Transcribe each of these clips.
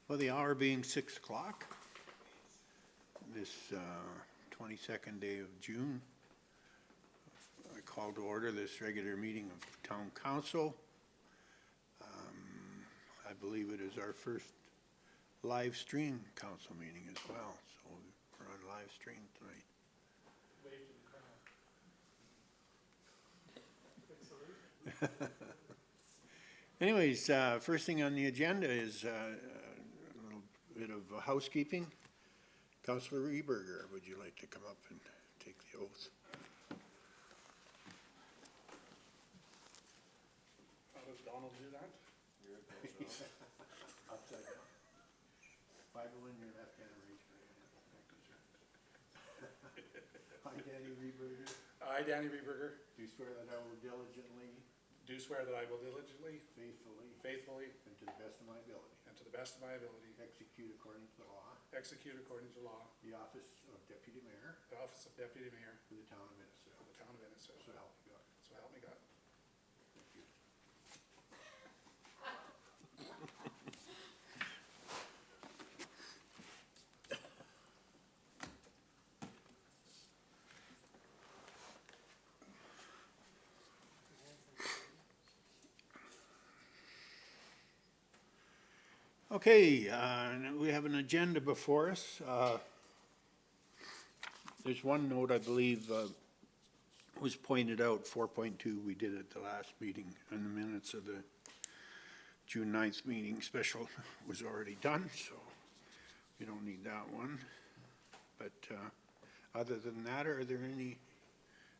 Well, the hour being 6 o'clock, this 22nd day of June, I call to order this regular meeting of Town Council. I believe it is our first live stream council meeting as well, so we're on live stream tonight. Anyways, first thing on the agenda is a little bit of housekeeping. Councillor Reberger, would you like to come up and take the oath? How does Donald do that? Upside down. Bible in your left hand, raise your right hand. Thank you, sir. I, Danny Reberger, I, Danny Reberger, do swear that I will diligently, do swear that I will diligently, faithfully, faithfully, and to the best of my ability, and to the best of my ability, execute according to the law execute according to law the office of Deputy Mayor the office of Deputy Mayor for the town of Minnesota. of the town of Minnesota. So help me God. So help me God. Thank you. Okay, we have an agenda before us. There's one note, I believe, was pointed out, 4.2, we did at the last meeting, and the minutes of the June 9th meeting special was already done, so we don't need that one. But other than that, are there any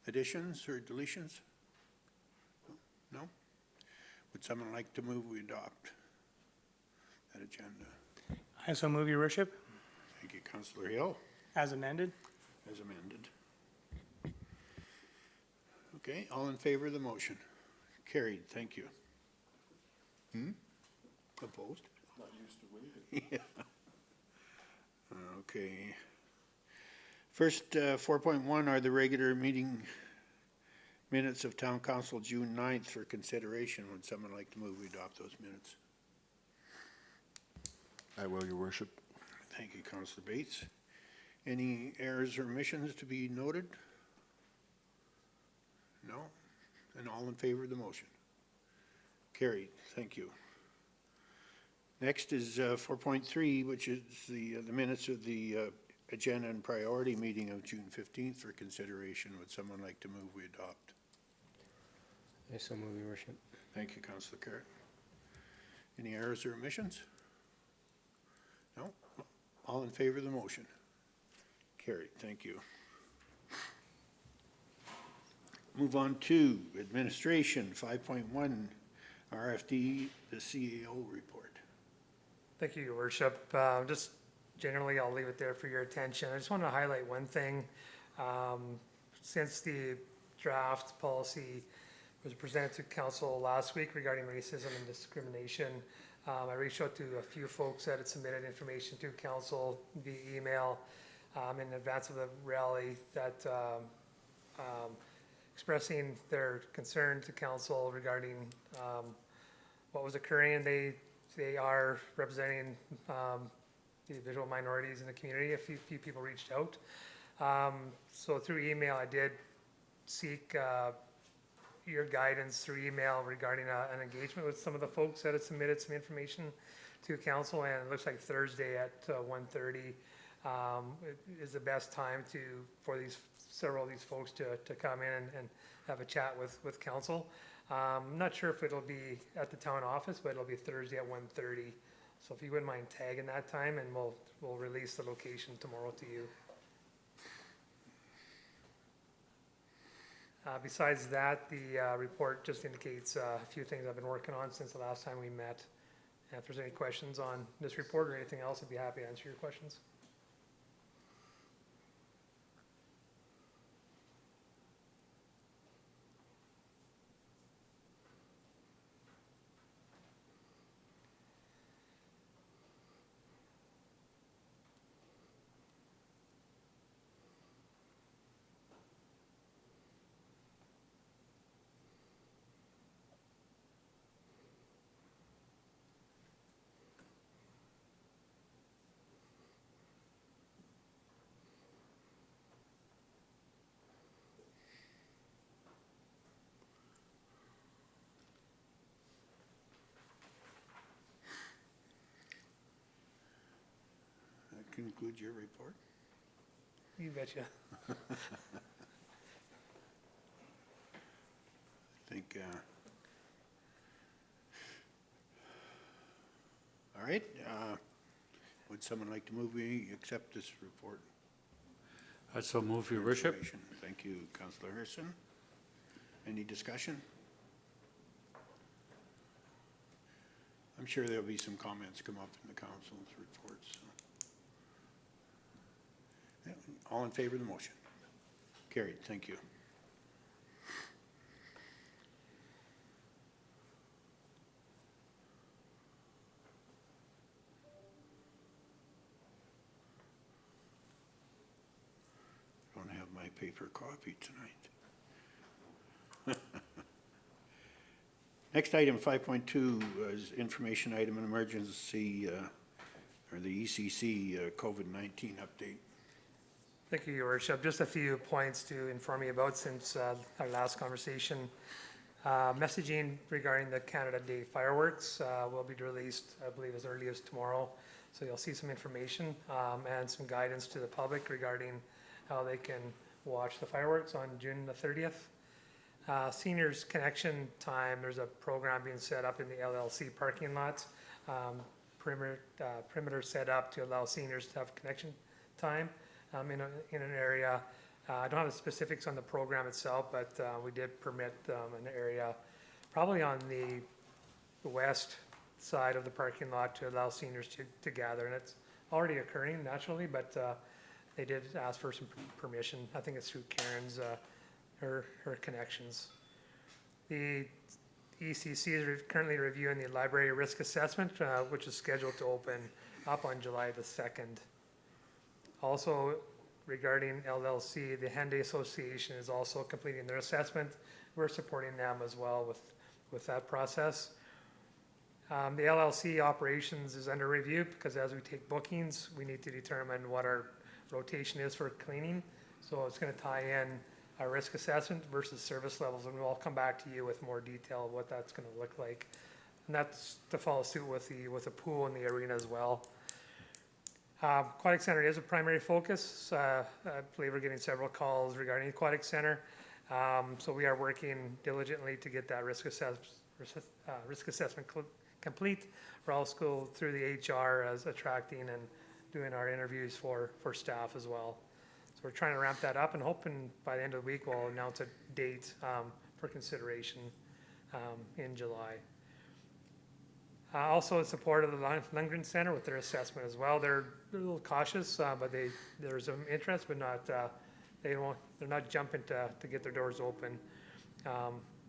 additions or deletions? No? Would someone like to move we adopt that agenda? I so move, your worship, Thank you, Councillor Hill, as amended. as amended. Okay, all in favor of the motion? Carried, thank you. Opposed? Not used to waiting. Yeah. Okay. First, 4.1 are the regular meeting minutes of Town Council June 9th for consideration. Would someone like to move we adopt those minutes? I will, your worship. Thank you, Councillor Bates. Any errors or omissions to be noted? No? And all in favor of the motion? Carried, thank you. Next is 4.3, which is the minutes of the agenda and priority meeting of June 15th for consideration. Would someone like to move we adopt? I so move, your worship. Thank you, Councillor Carrot. Any errors or omissions? No? All in favor of the motion? Carried, thank you. Move on to administration, 5.1, RFD, the CAO report. Thank you, your worship. Just generally, I'll leave it there for your attention. I just want to highlight one thing. Since the draft policy was presented to council last week regarding racism and discrimination, I reached out to a few folks that had submitted information to council via email in advance of the rally that expressing their concern to council regarding what was occurring. They are representing the visual minorities in the community. A few people reached out. So through email, I did seek your guidance through email regarding an engagement with some of the folks that had submitted some information to council, and it looks like Thursday at 1:30 is the best time for several of these folks to come in and have a chat with council. I'm not sure if it'll be at the town office, but it'll be Thursday at 1:30. So if you wouldn't mind tagging that time, and we'll release the location tomorrow to you. Besides that, the report just indicates a few things I've been working on since the last time we met. And if there's any questions on this report or anything else, I'd be happy to answer your questions. conclude your report? You betcha. I think, all right, would someone like to move we accept this report? I so move, your worship. Information. Thank you, Councillor Harrison. Any discussion? I'm sure there'll be some comments come up in the council's reports. So. Yeah, all in favor of the motion? Carried, thank you. Don't have my paper copy tonight. Next item, 5.2, is information item and emergency, or the ECC COVID-19 update. Thank you, Your Worship. Just a few points to inform you about since our last conversation. Messaging regarding the Canada Day fireworks will be released, I believe, as early as tomorrow. So you'll see some information and some guidance to the public regarding how they can watch the fireworks on June the 30th. Seniors Connection Time, there's a program being set up in the LLC parking lots. Perimeter set up to allow seniors to have connection time in an area. I don't have the specifics on the program itself, but we did permit an area probably on the west side of the parking lot to allow seniors to gather. And it's already occurring naturally, but they did ask for some permission. I think it's through Karen's her connections. The ECC is currently reviewing the library risk assessment, which is scheduled to open up on July the 2nd. Also, regarding LLC, the Henday Association is also completing their assessment. We're supporting them as well with that process. The LLC operations is under review because as we take bookings, we need to determine what our rotation is for cleaning. So it's going to tie in our risk assessment versus service levels, and we'll come back to you with more detail of what that's going to look like. And that's to follow suit with the pool and the arena as well. Aquatic Center is a primary focus. I believe we're getting several calls regarding the Aquatic Center. So we are working diligently to get that risk assessment complete. We're also through the HR as attracting and doing our interviews for staff as well. So we're trying to ramp that up and hoping by the end of the week we'll announce a date for consideration in July. Also in support of the Lundgren Center with their assessment as well. They're a little cautious, but there's some interest, but not they're not jumping to get their doors open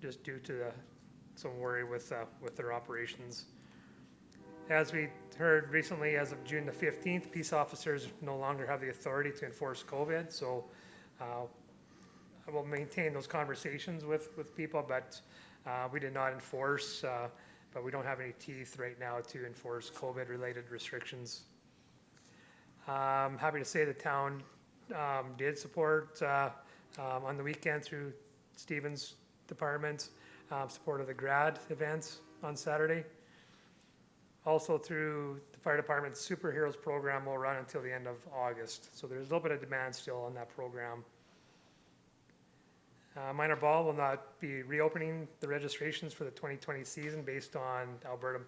just due to some worry with their operations. As we heard recently, as of June the 15th, peace officers no longer have the authority to enforce COVID. So I will maintain those conversations with people, but we did not enforce, but we don't have any teeth right now to enforce COVID-related restrictions. I'm happy to say the town did support on the weekend through Stephen's department, support of the grad events on Saturday. Also through the fire department's Superheroes program will run until the end of August. So there's a little bit of demand still on that program. Minor Ball will not be reopening the registrations for the 2020 season based on Alberta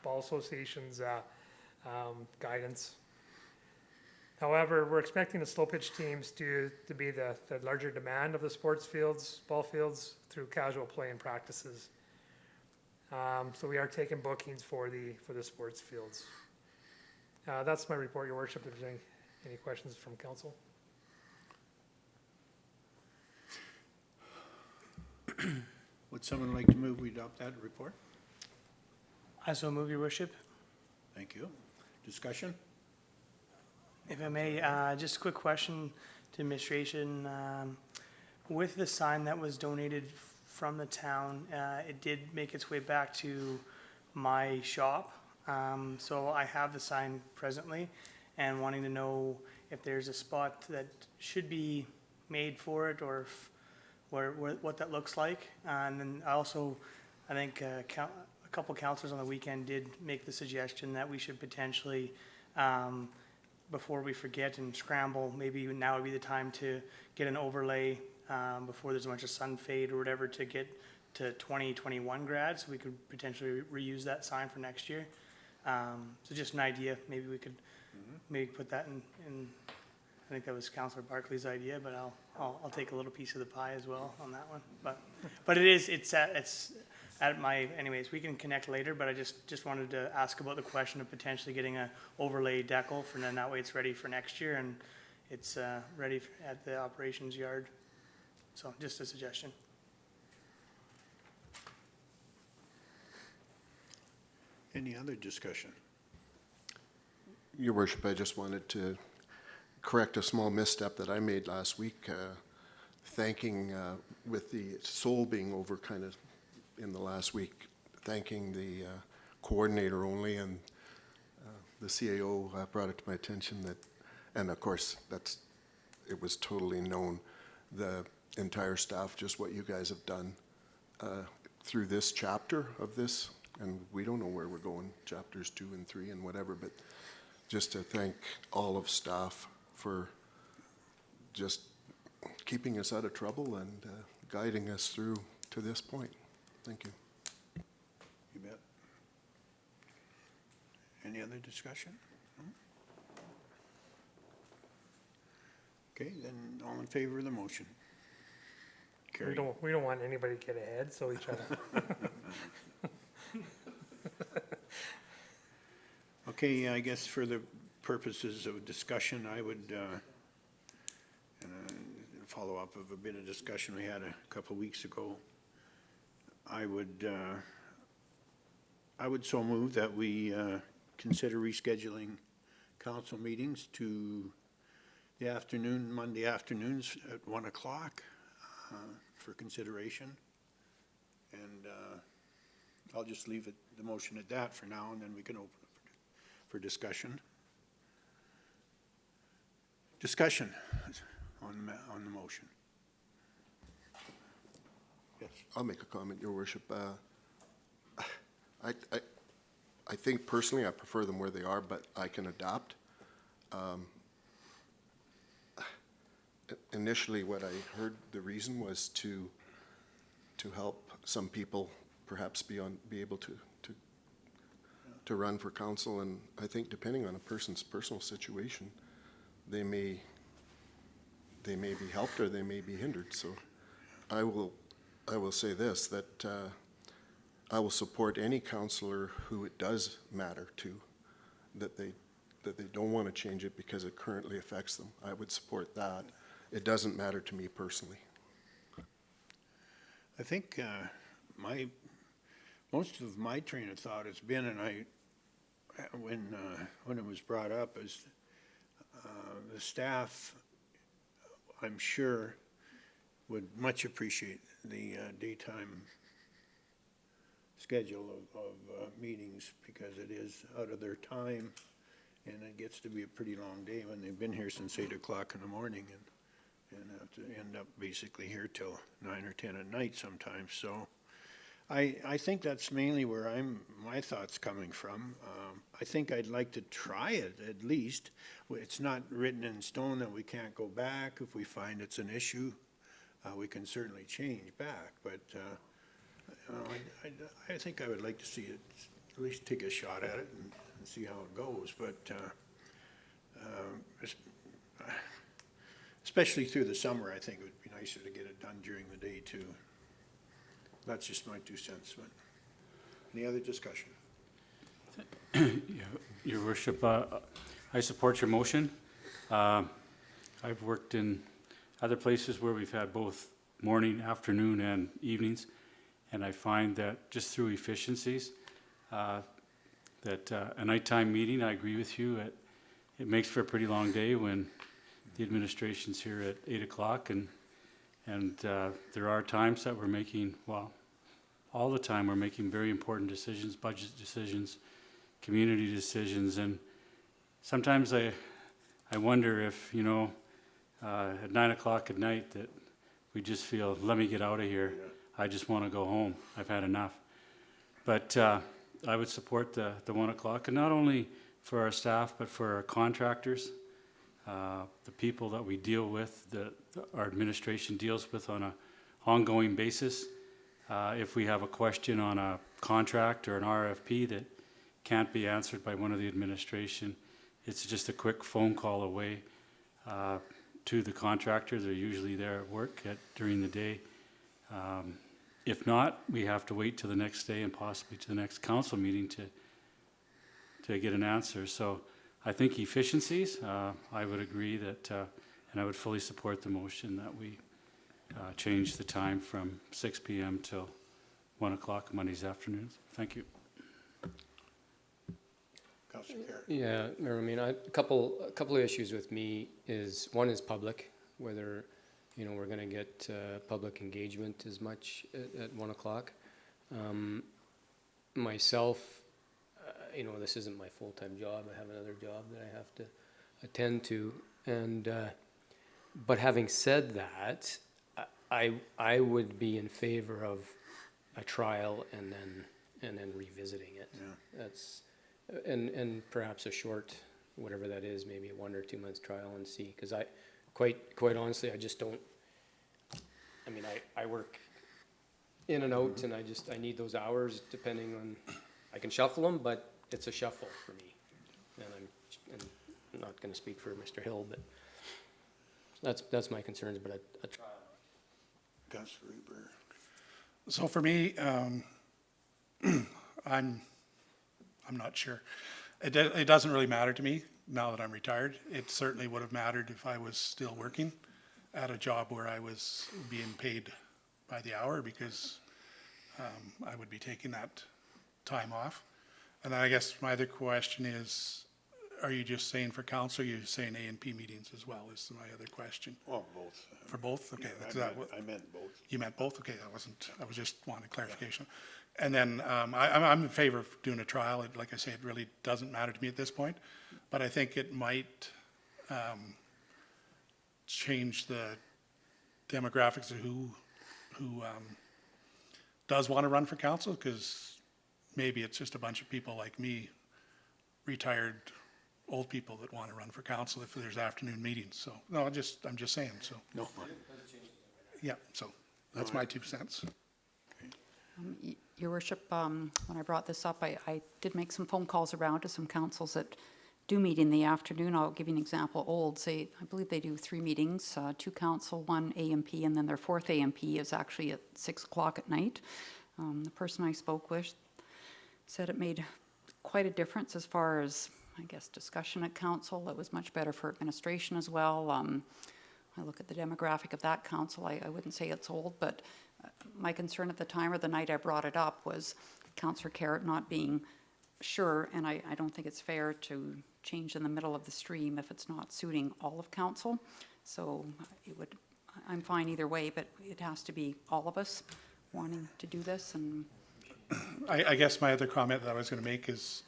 Ball Association's guidance. However, we're expecting the slow pitch teams to be the larger demand of the sports fields, ball fields, through casual play and practices. So we are taking bookings for the sports fields. That's my report, Your Worship. If there's any questions from council. Would someone like to move we adopt that report? I so move, Your Worship. Thank you. Discussion? If I may, just a quick question to administration. With the sign that was donated from the town, it did make its way back to my shop. So I have the sign presently and wanting to know if there's a spot that should be made for it or what that looks like. And then also, I think a couple councilors on the weekend did make the suggestion that we should potentially before we forget and scramble, maybe now would be the time to get an overlay before there's a bunch of sun fade or whatever to get to 2021 grads. We could potentially reuse that sign for next year. So just an idea, maybe we could maybe put that in, I think that was Councillor Barkley's idea, but I'll take a little piece of the pie as well on that one. But it's at my, anyways, we can connect later, but I just wanted to ask about the question of potentially getting a overlay decal for then that way it's ready for next year and it's ready at the operations yard. So just a suggestion. Any other discussion? Your worship, I just wanted to correct a small misstep that I made last week, thanking, with the Soul being over kind of in the last week, thanking the coordinator only, and the CAO brought it to my attention that, and of course, it was totally known, the entire staff, just what you guys have done through this chapter of this, and we don't know where we're going, chapters 2 and 3 and whatever, but just to thank all of staff for just keeping us out of trouble and guiding us through to this point. Thank you. You bet. Any other discussion? No? Okay, then all in favor of the motion? We Carried. don't want anybody to get ahead, so we try to. Okay, I guess for the purposes of discussion, I would follow up of a bit of discussion we had a couple of weeks ago. I would so move that we consider rescheduling council meetings to the afternoon, Monday afternoons at 1 o'clock for consideration. And I'll just leave it, the motion at that for now, and then we can open it for discussion. Discussion on the motion. Yes. I'll make a comment, Your Worship. I think personally I prefer them where they are, but I can adapt. Initially, what I heard the reason was to help some people perhaps be able to run for council, and I think depending on a person's personal situation, they may be helped or they may be hindered. So I will say this, that I will support any councillor who it does matter to, that they don't want to change it because it currently affects them. I would support that. It doesn't matter to me personally. I think most of my train of thought has been, and when it was brought up, is the staff, I'm sure, would much appreciate the daytime schedule of meetings, because it is out of their time, and it gets to be a pretty long day when they've been here since 8 o'clock in the morning and have to end up basically here till 9 or 10 at night sometimes. So I think that's mainly where my thoughts coming from. I think I'd like to try it at least. It's not written in stone that we can't go back. If we find it's an issue, we can certainly change back. But I think I would like to see it, at least take a shot at it and see how it goes. But especially through the summer, I think it would be nicer to get it done during the day too. That's just my 2 cents. But any other discussion? Yeah, Your Worship, I support your motion. I've worked in other places where we've had both morning, afternoon, and evenings, and I find that just through efficiencies, that a nighttime meeting, I agree with you, it makes for a pretty long day when the administration's here at 8 o'clock, and there are times that we're making, well, all the time we're making very important decisions, budget decisions, community decisions, and sometimes I wonder if, at 9 o'clock at night that we just feel, let me get out of here. I just want to go home. I've had enough. But I would support the 1 o'clock, and not only for our staff, but for our contractors. the people that we deal with, that our administration deals with on a ongoing basis. If we have a question on a contract or an RFP that can't be answered by one of the administration, it's just a quick phone call away to the contractor. They're usually there at work during the day. If not, we have to wait till the next day and possibly to the next council meeting to get an answer. So I think efficiencies, I would agree that, and I would fully support the motion that we change the time from 6 p.m. till 1 o'clock Mondays afternoons. Thank you. Councillor Carey. Yeah, Mayor, I mean, a couple of issues with me is, one is public, whether, you know, we're gonna get public engagement as much at 1 o'clock. Myself, you know, this isn't my full-time job. I have another job that I have to attend to. And, but having said that, I would be in favor of a trial and then revisiting it. Yeah. That's, and perhaps a short, whatever that is, maybe a 1 or 2 months trial and see. Because I, quite honestly, I just don't, I mean, I work in and out, and I need those hours depending on, I can shuffle them, but it's a shuffle for me. And I'm not gonna speak for Mr. Hill, but that's my concerns, but a trial. Councillor Reber. So for me, I'm not sure. It doesn't really matter to me now that I'm retired. It certainly would have mattered if I was still working at a job where I was being paid by the hour, because I would be taking that time off. And then I guess my other question is, are you just saying for council, or are you saying A and P meetings as well, is my other question? Well, both. For both? Okay, that's I that. meant- I meant both. You meant both? Okay, I was just wanting clarification. And then, I'm in favor of doing a trial. Like I say, it really doesn't matter to me at this point, but I think it might, change the demographics of who does want to run for council, because maybe it's just a bunch of people like me, retired old people, that want to run for council if there's afternoon meetings. So, no, I'm just saying, so, No. yeah, so that's my 2 cents. Your worship, when I brought this up, I did make some phone calls around to some councils that do meet in the afternoon. I'll give you an example. Olds, I believe they do 3 meetings, 2 council, 1 AMP, and then their 4th AMP is actually at 6 o'clock at night. The person I spoke with said it made quite a difference as far as, I guess, discussion at council. It was much better for administration as well. I look at the demographic of that council. I wouldn't say it's old, but my concern at the time or the night I brought it up was Councillor Carrot not being sure, and I don't think it's fair to change in the middle of the stream if it's not suiting all of council. So I'm fine either way, but it has to be all of us wanting to do this. And I guess my other comment that I was going to make is,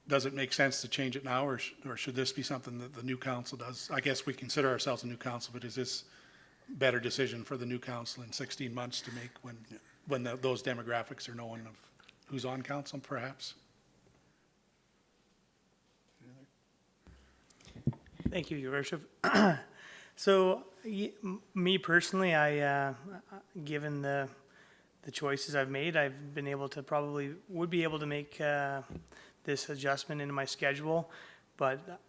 does it make sense to change it now, or should this be something that the new council does? I guess we consider ourselves a new council, but is this better decision for the new council in 16 months to make when those demographics are known of who's on council, perhaps? Thank you, Your Worship. So, me personally, given the choices I've made, I've been able to would be able to make this adjustment into my schedule, but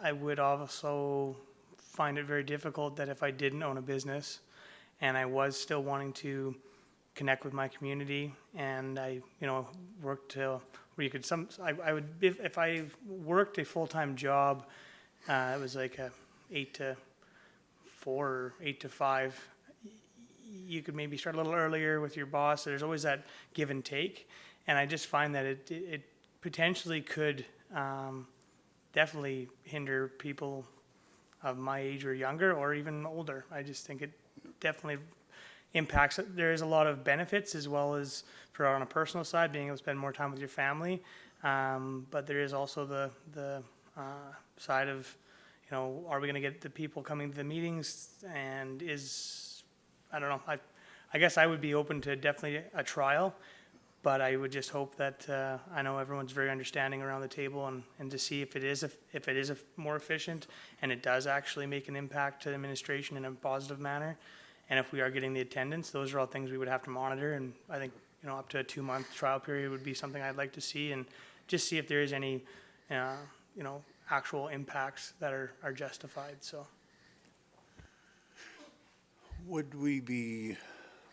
I would also find it very difficult that if I didn't own a business and I was still wanting to connect with my community, and I, worked till where you could I would, if I worked a full-time job, it was like a 8 to 4 or 8 to 5, you could maybe start a little earlier with your boss. There's always that give and take, and I just find that it potentially could definitely hinder people of my age or younger, or even older. I just think it definitely impacts it. There is a lot of benefits, as well as for on a personal side, being able to spend more time with your family. But there is also the side of, are we going to get the people coming to the meetings? And I don't know. I guess I would be open to definitely a trial, But I would just hope that, I know everyone's very understanding around the table and to see if it is, more efficient and it does actually make an impact to administration in a positive manner. And if we are getting the attendance, those are all things we would have to monitor. And I think, up to a 2-month trial period would be something I'd like to see, and just see if there is any, actual impacts that are justified, so. Would we be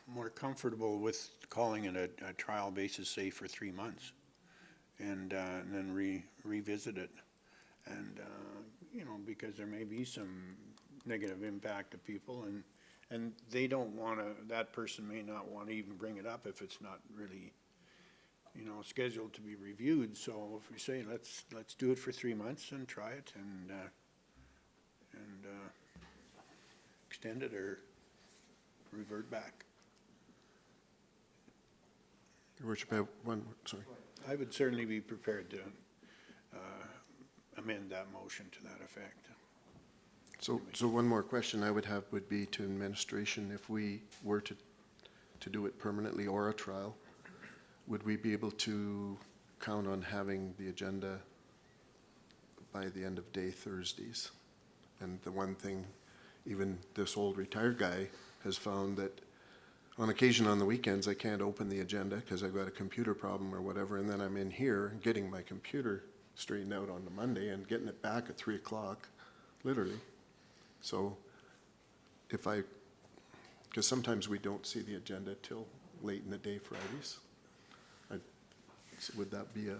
more comfortable with calling it a trial basis, say, for 3 months? And then revisit it? And, because there may be some negative impact to people, and they don't want to, that person may not want to even bring it up if it's not really, scheduled to be reviewed. So if we say, let's do it for 3 months and try it and extend it or revert back. Your worship, I have one, sorry. I would certainly be prepared to amend that motion to that effect. So one more question I would have would be to administration, if we were to do it permanently or a trial, would we be able to count on having the agenda by the end of day Thursdays? And the one thing, even this old retired guy has found that on occasion on the weekends, I can't open the agenda because I've got a computer problem or whatever, and then I'm in here getting my computer straightened out on the Monday and getting it back at 3 o'clock, literally. So because sometimes we don't see the agenda till late in the day Fridays. Would that be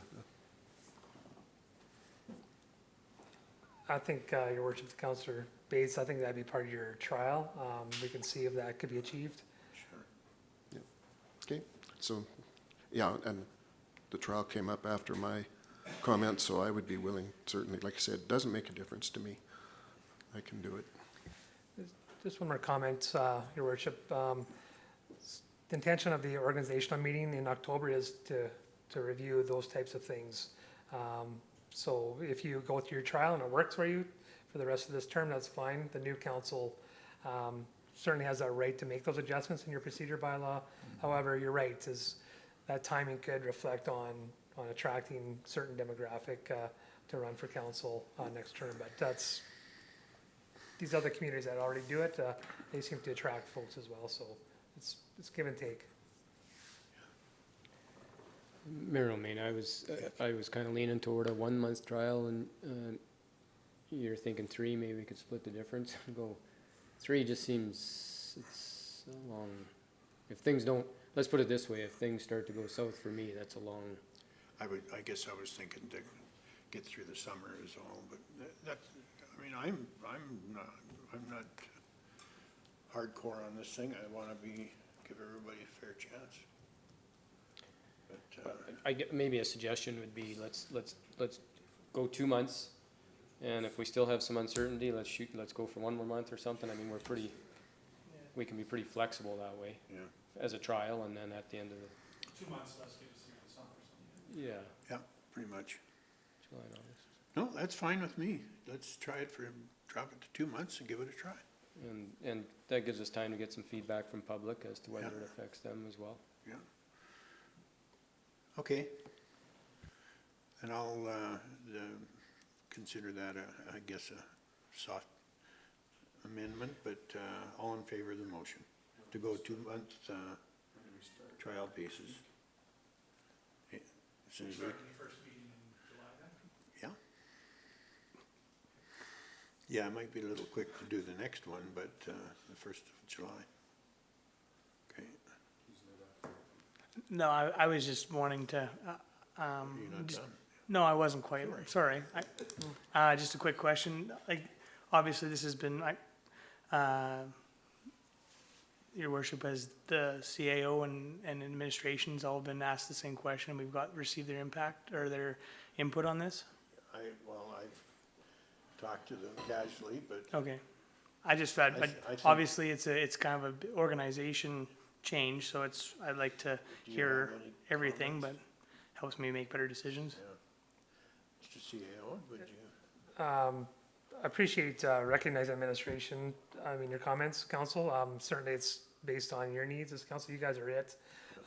I think, Your Worship, Councillor Bates, I think that'd be part of your trial. We can see if that could be achieved. okay? So, yeah, and the trial came up after my comments, so I would be willing, certainly, like I said, it doesn't make a difference to me. I can do it. Just one more comment, Your Worship. The intention of the organizational meeting in October is to review those types of things. So if you go through your trial and it works for you for the rest of this term, that's fine. The new council certainly has that right to make those adjustments in your procedure bylaw. However, you're right, is that timing could reflect on attracting certain demographic to run for council next term. But that's, these other communities that already do it, they seem to attract folks as well. So it's give and take. Mayor O'Main, I was kind of leaning toward a 1-month trial, and you're thinking 3, maybe we could split the difference and go. 3 just seems, it's a long, if things don't, let's put it this way, if things start to go south for me, that's a long. I guess I was thinking to get through the summer is all, but that's, I mean, I'm not hardcore on this thing. I want to give everybody a fair chance. But, Maybe a suggestion would be, let's go 2 months, and if we still have some uncertainty, let's go for 1 more month or something. I mean, we can be pretty flexible that way. Yeah. As a trial, and then at the end of the. 2 months less, give us the summer or something. Yeah. Yeah, pretty much. July and August. No, that's fine with me. Let's try it drop it to 2 months and give it a try. And that gives us time to get some feedback from public as to whether Yeah. it affects them as well. Yeah. Okay. And I'll consider that, I guess, a soft amendment, but all in favor of the motion to go 2 months trial basis. As soon as we- First meeting in July then? Yeah. Yeah, it might be a little quick to do the next one, but the 1st of July. Okay. No, I was just wanting to, You're not just- done? no, I wasn't quite, sorry. Just a quick question, like, obviously this has been, Your Worship, as the CAO and administration's all been asked the same question, we've received their impact or their input on this? I've talked to them casually, but Okay. I just read, I think- obviously it's kind of a organization change, so I'd like to Do you hear have any everything, but comments? helps me make better decisions. Mr. CAO, would you? I appreciate recognizing administration, your comments, council. Certainly it's based on your needs as council. You guys are it.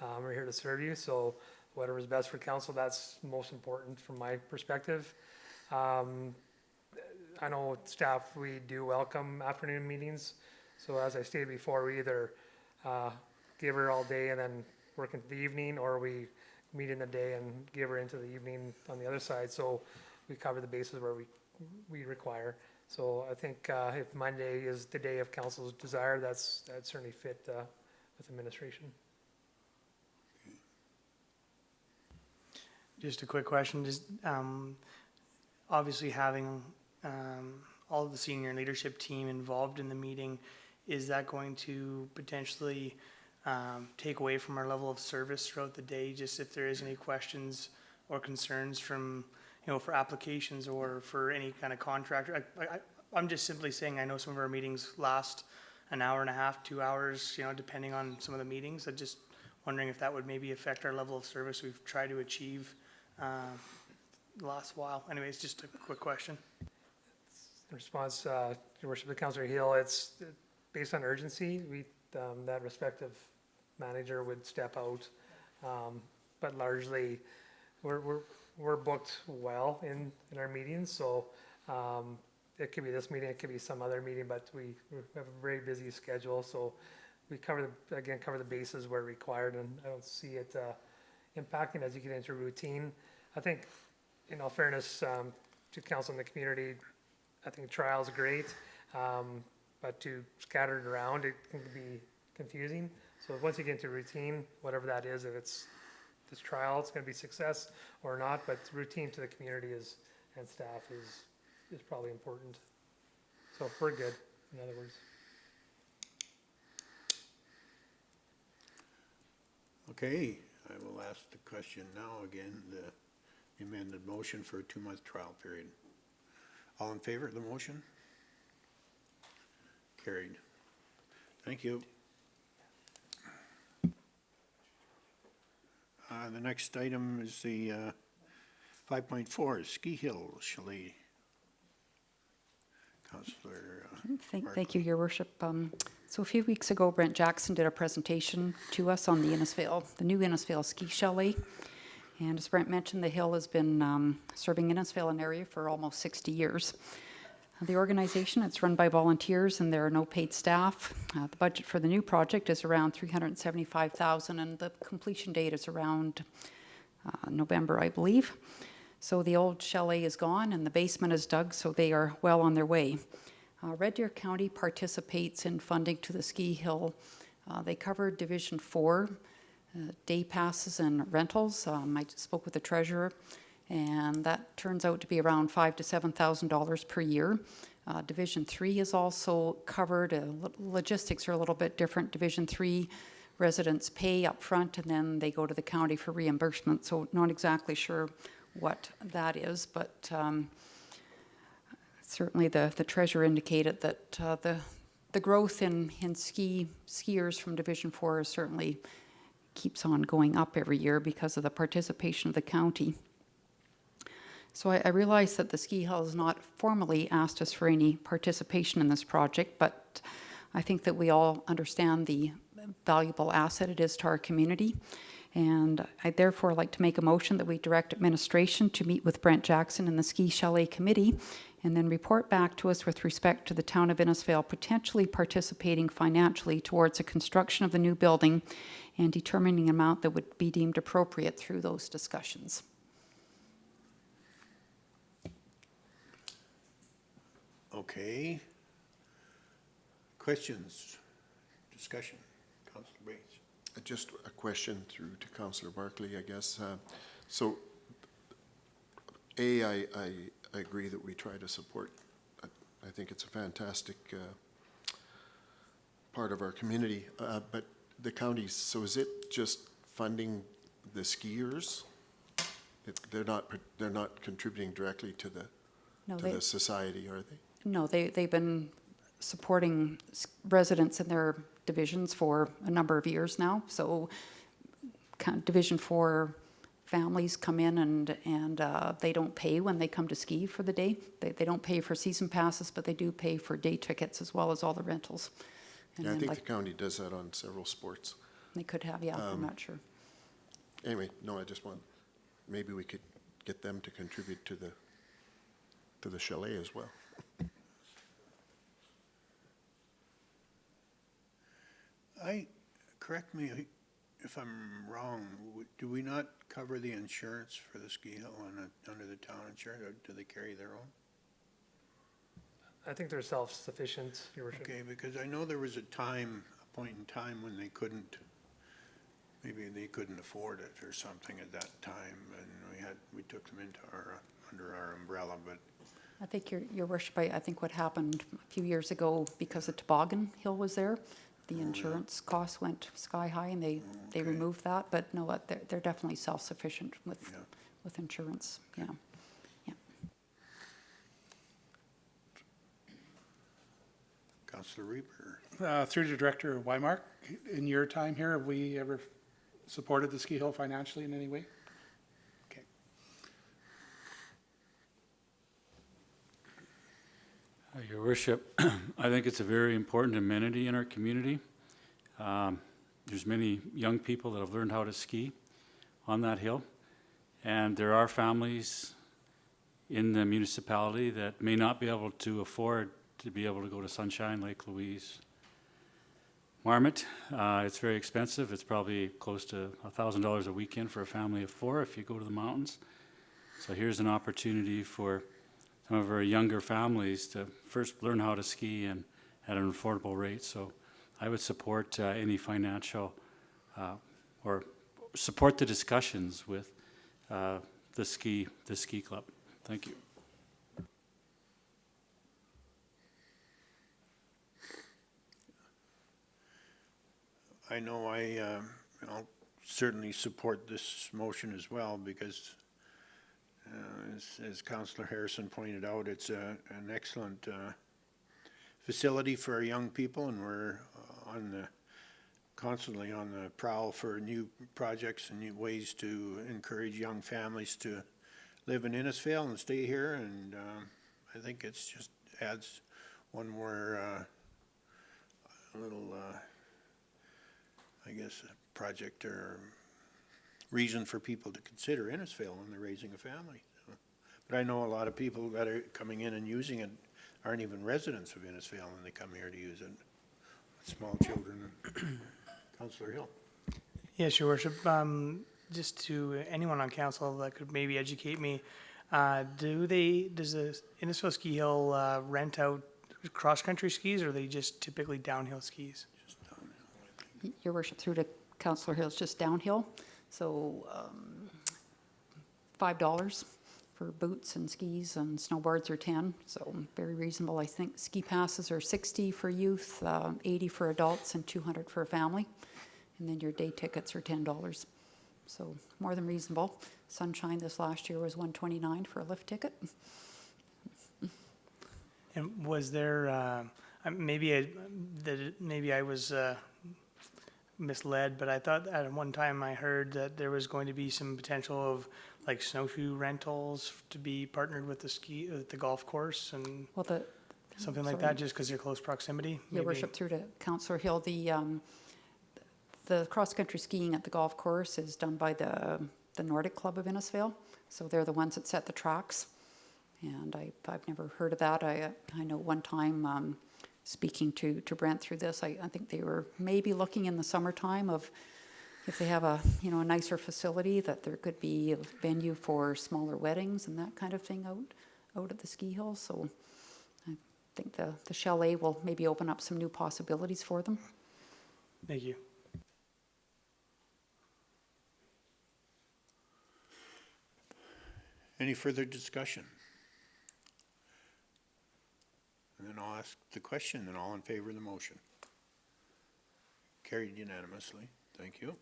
We're here to serve you, so whatever's best for council, that's most important from my perspective. I know staff, we do welcome afternoon meetings, so as I stated before, we either give her all day and then work into the evening, or we meet in the day and give her into the evening on the other side, so we cover the bases where we require. So I think if Monday is the day of council's desire, that'd certainly fit with administration. Just a quick question, just, obviously having, all of the senior leadership team involved in the meeting, is that going to potentially, take away from our level of service throughout the day, just if there is any questions or concerns from, for applications or for any kind of contractor? I'm just simply saying, I know some of our meetings last an hour and a half, 2 hours, depending on some of the meetings. I'm just wondering if that would maybe affect our level of service we've tried to achieve the last while. Anyways, just a quick question. In response, Your Worship, to Councillor Hill, it's based on urgency. That respective manager would step out, but largely, we're booked well in our meetings. So it could be this meeting, it could be some other meeting, but we have a very busy schedule. So we cover the bases where required, and I don't see it impacting as you get into routine. I think, in all fairness to council and the community, I think trial's great, but to scatter it around, it can be confusing. So once you get into routine, whatever that is, if it's this trial, it's going to be success or not, but routine to the community and staff is probably important. So we're good, in other words. Okay, I will ask the question now again, the amended motion for a 2-month trial period. All in favor of the motion? Carried. Thank you. The next item is the 5.4, Ski Hill Chalet. Councillor Thank you, Your Worship. So a few weeks ago, Brent Jackson did a presentation to us on the new Innisfail Ski Chalet. And as Brent mentioned, the Hill has been serving Innisfail and area for almost 60 years. The organization, it's run by volunteers and there are no paid staff. The budget for the new project is around $375,000 and the completion date is around November, I believe. So the old chalet is gone and the basement is dug, so they are well on their way. Red Deer County participates in funding to the ski hill. They cover Division 4, day passes and rentals. I spoke with the treasurer, and that turns out to be around $5,000 to $7,000 per year. Division 3 is also covered. Logistics are a little bit different. Division 3 residents pay up front, and then they go to the county for reimbursement. So not exactly sure what that is, but certainly the treasurer indicated that the growth in skiers from Division 4 certainly keeps on going up every year because of the participation of the county. So I realize that the ski hill has not formally asked us for any participation in this project, but I think that we all understand the valuable asset it is to our community. And I'd therefore like to make a motion that we direct administration to meet with Brent Jackson and the Ski Chalet Committee and then report back to us with respect to the town of Innisfail potentially participating financially towards the construction of the new building and determining an amount that would be deemed appropriate through those discussions. Okay. Questions? Discussion? Councillor Bates. Just a question through to Councillor Barclay, I guess. So, I agree that we try to support. I think it's a fantastic part of our community. But the county, so is it just funding the skiers? They're not contributing directly to the society, are they? No, they've been supporting residents in their divisions for a number of years now. So Division 4 families come in and they don't pay when they come to ski for the day. They don't pay for season passes, but they do pay for day tickets as well as all the rentals. And Yeah, I then, think like, the county does that on several sports. they could have, yeah, I'm not sure. Anyway, no, I just want, maybe we could get them to contribute to the chalet as well. Correct me if I'm wrong, do we not cover the insurance for the ski hill under the town insurance, or do they carry their own? I think they're self-sufficient, Your Worship. Okay, because I know there was a point in time when they couldn't, maybe they couldn't afford it or something at that time, and we took them into under our umbrella, but I think, Your Worship, I think what happened a few years ago, because the toboggan hill was there, the insurance costs went sky high, and they Okay. removed that, but no, they're definitely self-sufficient Yeah. with insurance, yeah. Yeah. Councillor Reaper. Through the Director of Wymark, in your time here, have we ever supported the ski hill financially in any way? Okay. Your worship, I think it's a very important amenity in our community. There's many young people that have learned how to ski on that hill, and there are families in the municipality that may not be able to afford to be able to go to Sunshine, Lake Louise, Marmot. It's very expensive. It's probably close to $1,000 a weekend for a family of 4 if you go to the mountains. So here's an opportunity for some of our younger families to first learn how to ski and at an affordable rate. So I would support any financial or support the discussions with the ski club. Thank you. I know I'll certainly support this motion as well, because as Councillor Harrison pointed out, it's an excellent facility for our young people, and we're constantly on the prowl for new projects and new ways to encourage young families to live in Innisfail and stay here, and I think it's just adds one more little I guess, a project or reason for people to consider Innisfail when they're raising a family. So, but I know a lot of people that are coming in and using it aren't even residents of Innisfail, and they come here to use it. Small children. Councillor Hill. Yes, Your Worship. Just to anyone on council that could maybe educate me, does the Innisfail Ski Hill rent out cross-country skis, or are they just typically downhill skis? Your Worship, through to Councillor Hill, it's just downhill, so $5 for boots and skis, and snowboards are 10, so very reasonable. I think ski passes are 60 for youth, 80 for adults, and 200 for a family, and then your day tickets are $10, so more than reasonable. Sunshine this last year was $129 for a lift ticket. And was there maybe I was misled, but I thought at one time I heard that there was going to be some potential of like snowshoe rentals to be partnered with the golf course and Well, something like sorry. that, just because of your close proximity. Your maybe? Worship, through to Councillor Hill, the cross-country skiing at the golf course is done by the Nordic Club of Innisfail, so they're the ones that set the tracks, and I've never heard of that. I know one time, speaking to Brent through this, I think they were maybe looking in the summertime of if they have a nicer facility, that there could be a venue for smaller weddings and that kind of thing out at the ski hill. So I think the chalet will maybe open up some new possibilities for them. Thank you. Any further discussion? And then I'll ask the question, and all in favor of the motion. Carried unanimously. Thank you.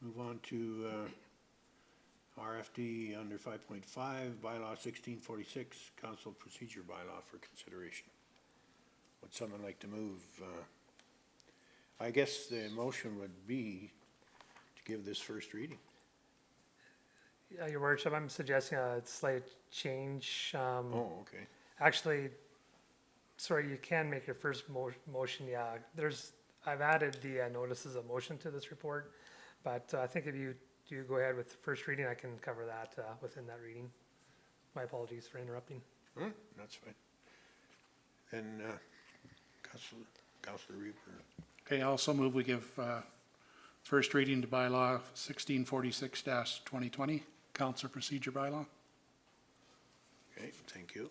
Move on to RFD under 5.5, bylaw 1646, council procedure bylaw for consideration. Would someone like to move? I guess the motion would be to give this first reading. Your Worship, I'm suggesting a slight change. Oh, okay. Actually, sorry, you can make your first motion, yeah. I've added the notices of motion to this report, but I think if you do go ahead with the first reading, I can cover that within that reading. My apologies for interrupting. That's fine. And Councillor Reaper. Okay, I also move we give first reading to bylaw 1646-2020, council procedure bylaw. Okay, thank you.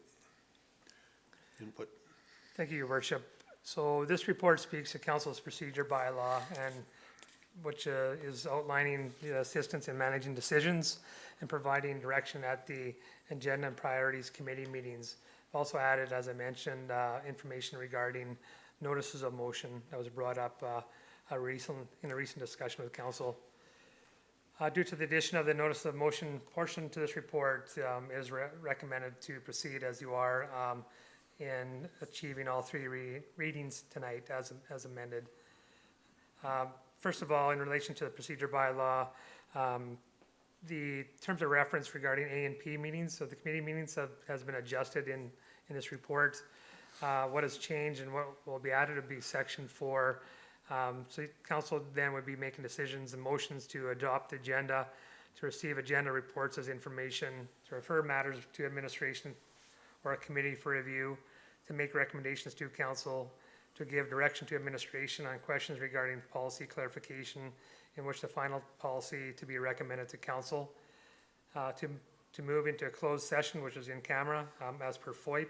Input. Thank you, Your Worship. So this report speaks to council's procedure bylaw and which is outlining the assistance in managing decisions and providing direction at the agenda and priorities committee meetings. Also added, as I mentioned, information regarding notices of motion that was brought up in a recent discussion with council. Due to the addition of the notice of motion portion to this report, it is recommended to proceed as you are in achieving all three readings tonight as amended. First of all, in relation to the procedure bylaw, the terms of reference regarding A and P meetings, so the committee meetings has been adjusted in this report. What has changed and what will be added would be section 4. So council then would be making decisions and motions to adopt the agenda, to receive agenda reports as information, to refer matters to administration or a committee for review, to make recommendations to council, to give direction to administration on questions regarding policy clarification, in which the final policy to be recommended to council, to move into a closed session, which is in camera, as per FOIP,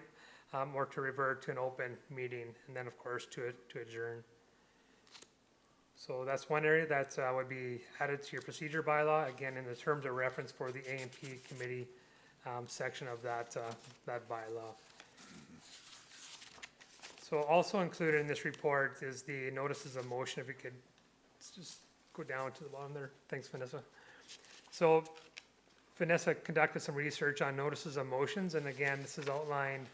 or to revert to an open meeting, and then of course to adjourn. So that's one area that would be added to your procedure bylaw, again in the terms of reference for the A and P committee section of that bylaw. So also included in this report is the notices of motion. If you could just go down to the bottom there. Thanks, Vanessa. So Vanessa conducted some research on notices of motions, and again, this is outlined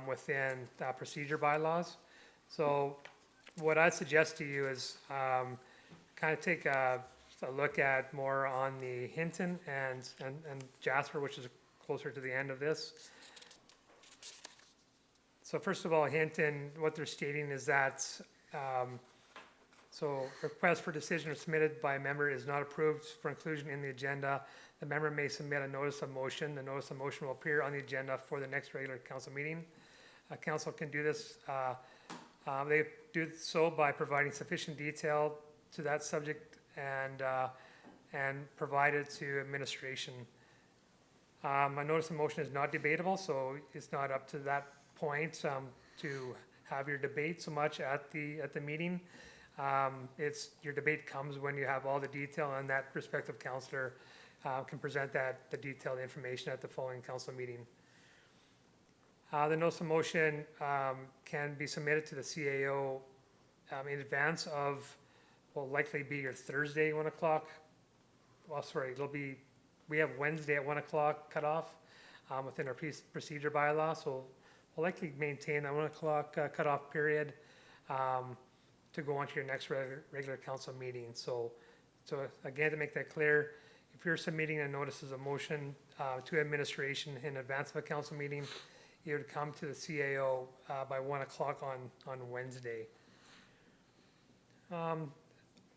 within procedure bylaws. So what I'd suggest to you is kind of take a look at more on the Hinton and Jasper, which is closer to the end of this. So first of all, Hinton, what they're stating is that so request for decision submitted by a member is not approved for inclusion in the agenda. The member may submit a notice of motion. The notice of motion will appear on the agenda for the next regular council meeting. Council can do this. They do so by providing sufficient detail to that subject and provide it to administration. A notice of motion is not debatable, so it's not up to that point to have your debate so much at the meeting. Your debate comes when you have all the detail, and that respective councillor can present the detailed information at the following council meeting. The notice of motion can be submitted to the CAO in advance of, will likely be your Thursday 1 o'clock. Well, sorry, we have Wednesday at 1 o'clock cutoff within our procedure bylaw, so we'll likely maintain that 1 o'clock cutoff period to go on to your next regular council meeting. So again, to make that clear, if you're submitting a notices of motion to administration in advance of a council meeting, you would come to the CAO by 1 o'clock on Wednesday.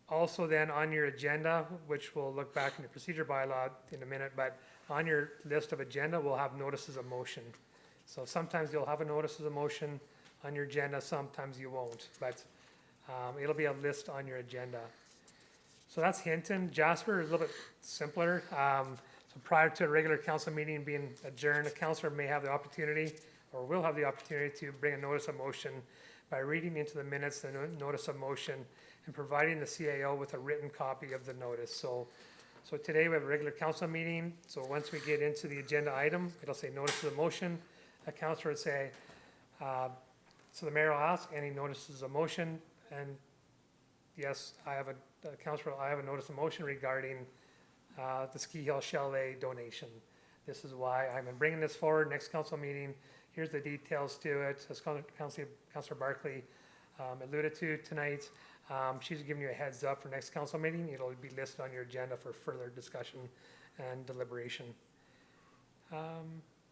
Also then on your agenda, which we'll look back in the procedure bylaw in a minute, but on your list of agenda, we'll have notices of motion. So sometimes you'll have a notices of motion on your agenda, sometimes you won't, but it'll be a list on your agenda. So that's Hinton. Jasper is a little bit simpler. So prior to a regular council meeting being adjourned, a councillor may have the opportunity or will have the opportunity to bring a notice of motion by reading into the minutes the notice of motion and providing the CAO with a written copy of the notice. So today we have a regular council meeting. So once we get into the agenda item, it'll say notice of motion. A councillor would say, so the mayor will ask, any notices of motion? And yes, I have a notice of motion regarding the Ski Hill Chalet donation. This is why I'm bringing this forward next council meeting. Here's the details to it. As Councillor Barclay alluded to tonight, she's giving you a heads up for next council meeting. It'll be listed on your agenda for further discussion and deliberation.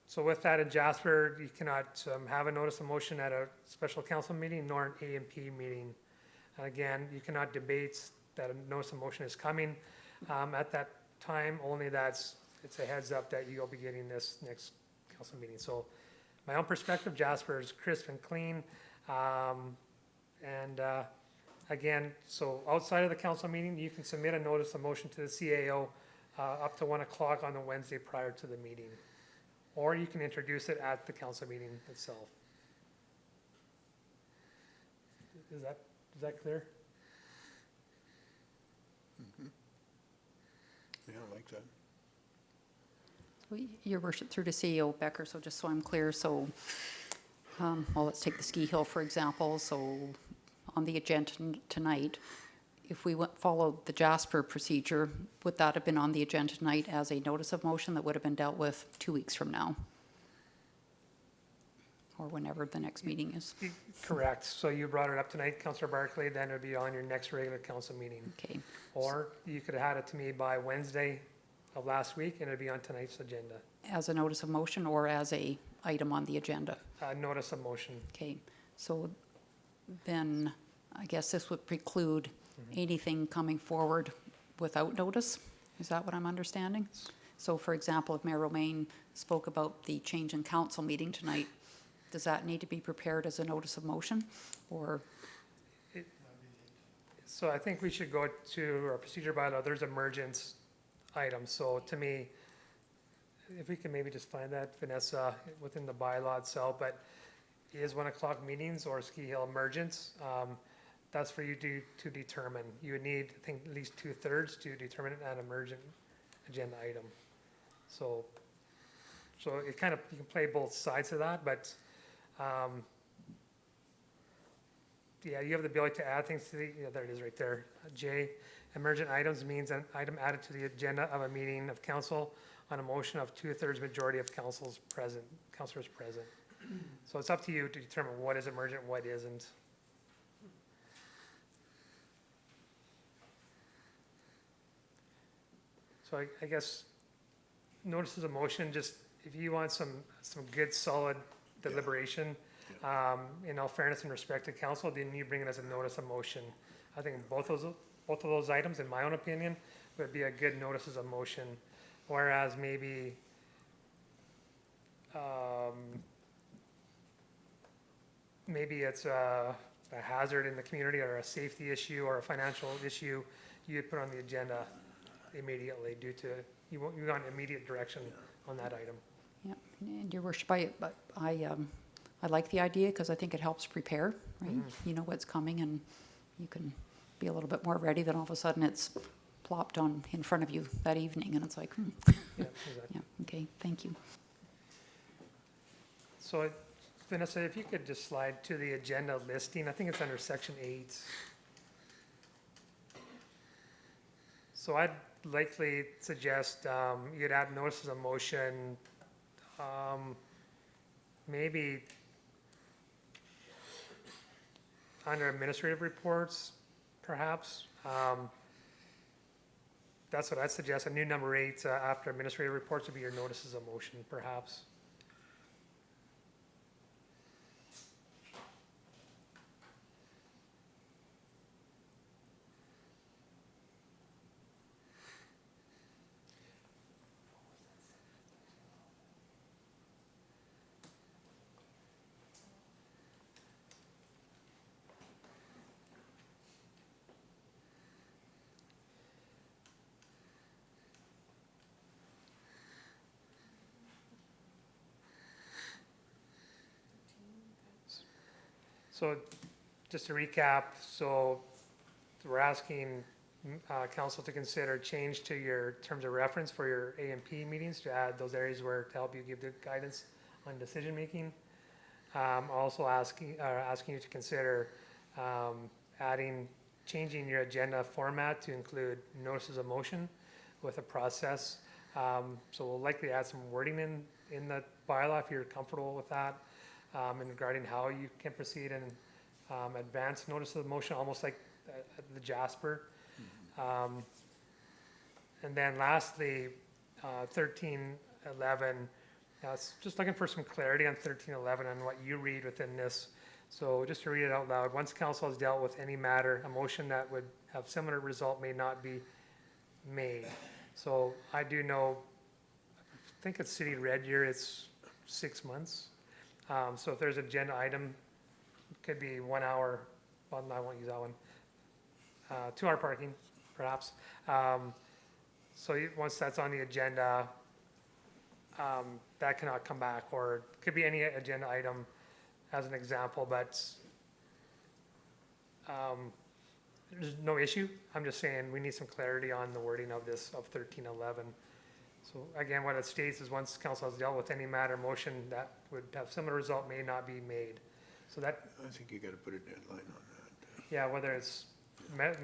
So with that in Jasper, you cannot have a notice of motion at a special council meeting nor an A&P meeting. And again, you cannot debate that a notice of motion is coming at that time, only it's a heads up that you'll be getting this next council meeting. So my own perspective, Jasper is crisp and clean. Again, so outside of the council meeting, you can submit a notice of motion to the CAO up to 1 o'clock on the Wednesday prior to the meeting. Or you can introduce it at the council meeting itself. Is that clear? Yeah, I like that. Your worship, through to CEO Becker, so just so I'm clear, so, well, let's take the ski hill, for example. So on the agenda tonight, if we followed the Jasper procedure, would that have been on the agenda tonight as a notice of motion that would have been dealt with 2 weeks from now? Or whenever the next meeting is? Correct. So you brought it up tonight, Councillor Barclay, then it would be on your next regular council meeting. Okay, Or you could have had it to me by Wednesday of last week, and it'd be on tonight's agenda. as a notice of motion or as a item on the agenda? Notice of motion. Okay, so then I guess this would preclude anything coming forward without notice? Is that what I'm understanding? So for example, if Mayor Romaine spoke about the change in council meeting tonight, does that need to be prepared as a notice of motion? Or, So I think we should go to our procedure bylaw. There's emergence items. So to me, if we can maybe just find that, Vanessa, within the bylaw itself, but is 1 o'clock meetings or ski hill emergence? That's for you to determine. You would need, I think, at least 2/3 to determine an emergent agenda item. So it kind of, you can play both sides of that, but, yeah, you have the ability to add things to yeah, there it is right there. J, emergent items means an item added to the agenda of a meeting of council on a motion of 2/3 majority of councilors present. So it's up to you to determine what is emergent, what isn't. So I guess notices of motion, just if you want some good solid deliberation, in all fairness and respect to council, then you bring it as a notice of motion. I think both of those items, in my own opinion, would be a good notices of motion. Whereas maybe, maybe it's a hazard in the community or a safety issue or a financial issue, you'd put on the agenda immediately due to, you want immediate direction on that item. yeah, and your worship, I like the idea because I think it helps prepare, right? You know what's coming and you can be a little bit more ready than all of a sudden it's plopped on in front of you that evening and it's like, Yeah, exactly. yeah, okay, thank you. So Vanessa, if you could just slide to the agenda listing, I think it's under section 8. So I'd likely suggest you'd add notices of motion, maybe under administrative reports, perhaps. That's what I'd suggest. A new number 8 after administrative reports would be your notices of motion, perhaps. So just to recap, so we're asking council to consider change to your terms of reference for your A&P meetings to add those areas where to help you give the guidance on decision making. Also asking you to consider changing your agenda format to include notices of motion with a process. So we'll likely add some wording in the bylaw if you're comfortable with that. And regarding how you can proceed and advance notice of motion, almost like the Jasper. And then lastly, 1311, Yeah, it's just looking for some clarity on 1311 and what you read within this. So just to read it out loud, once council has dealt with any matter, a motion that would have similar result may not be made. So I do know, I think it's city red year, it's 6 months. So if there's an agenda item, it could be 1 hour, well, I won't use that one. 2 hour parking, perhaps. Once that's on the agenda, that cannot come back, or it could be any agenda item as an example, but there's no issue. I'm just saying we need some clarity on the wording of this, of 1311. So again, what it states is once council has dealt with any matter, motion that would have similar result may not be made. So that, I think you gotta put a deadline on that. yeah, whether it's,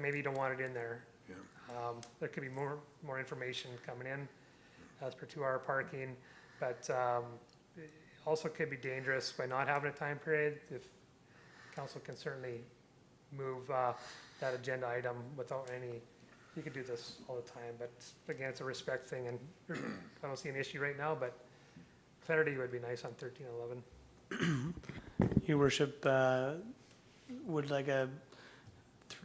maybe you don't want it in there. Yeah. There could be more information coming in as per 2 hour parking, but it also could be dangerous by not having a time period. If council can certainly move that agenda item without any, you could do this all the time, but again, it's a respect thing, and I don't see an issue right now, but clarity would be nice on 1311. Your worship, would like a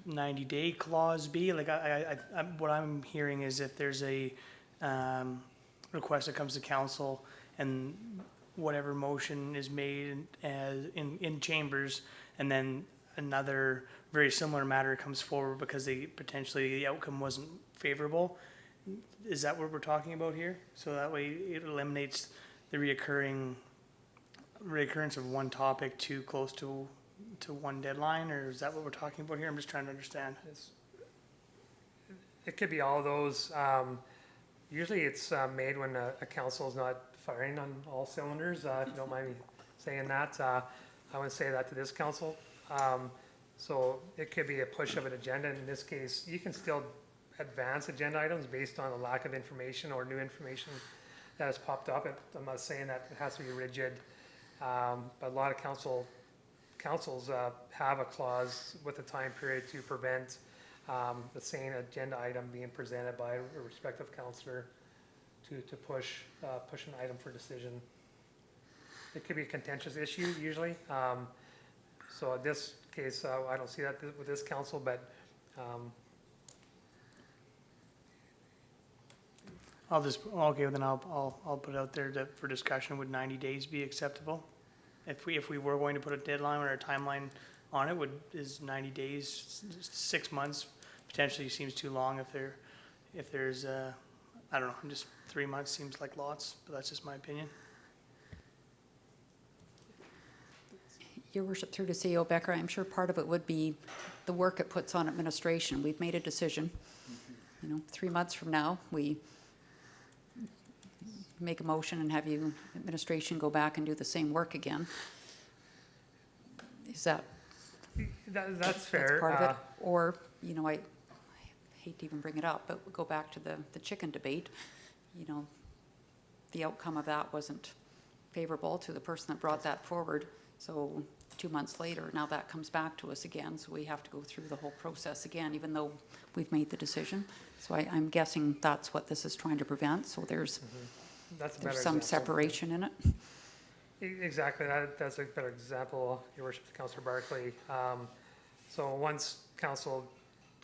90-day clause be? Like, what I'm hearing is if there's a request that comes to council and whatever motion is made as in chambers, and then another very similar matter comes forward because potentially the outcome wasn't favorable. Is that what we're talking about here? So that way it eliminates the reoccurrence of one topic too close to one deadline, or is that what we're talking about here? I'm just trying to understand. It could be all of those. Usually it's made when a council is not firing on all cylinders, if you don't mind me saying that. I wouldn't say that to this council. So it could be a push of an agenda. In this case, you can still advance agenda items based on a lack of information or new information that has popped up. I'm not saying that it has to be rigid, but a lot of councils have a clause with a time period to prevent the same agenda item being presented by a respective councillor to push an item for decision. It could be a contentious issue usually. So in this case, I don't see that with this council, but then I'll put it out there for discussion. Would 90 days be acceptable? If we were going to put a deadline or a timeline on it, is 90 days, 6 months potentially seems too long if there's I don't know, just 3 months seems like lots, but that's just my opinion. Your worship, through to CEO Becker, I'm sure part of it would be the work it puts on administration. We've made a decision. 3 months from now, we make a motion and have administration go back and do the same work again. Is that? that's fair. Part of it. Or, I hate to even bring it up, but we go back to the chicken debate. The outcome of that wasn't favorable to the person that brought that forward. So 2 months later, now that comes back to us again. So we have to go through the whole process again, even though we've made the decision. So I'm guessing that's what this is trying to prevent. So there's That's a better some example. separation in it. Exactly, that's a better example, Your Worship, Councillor Barclay. So once council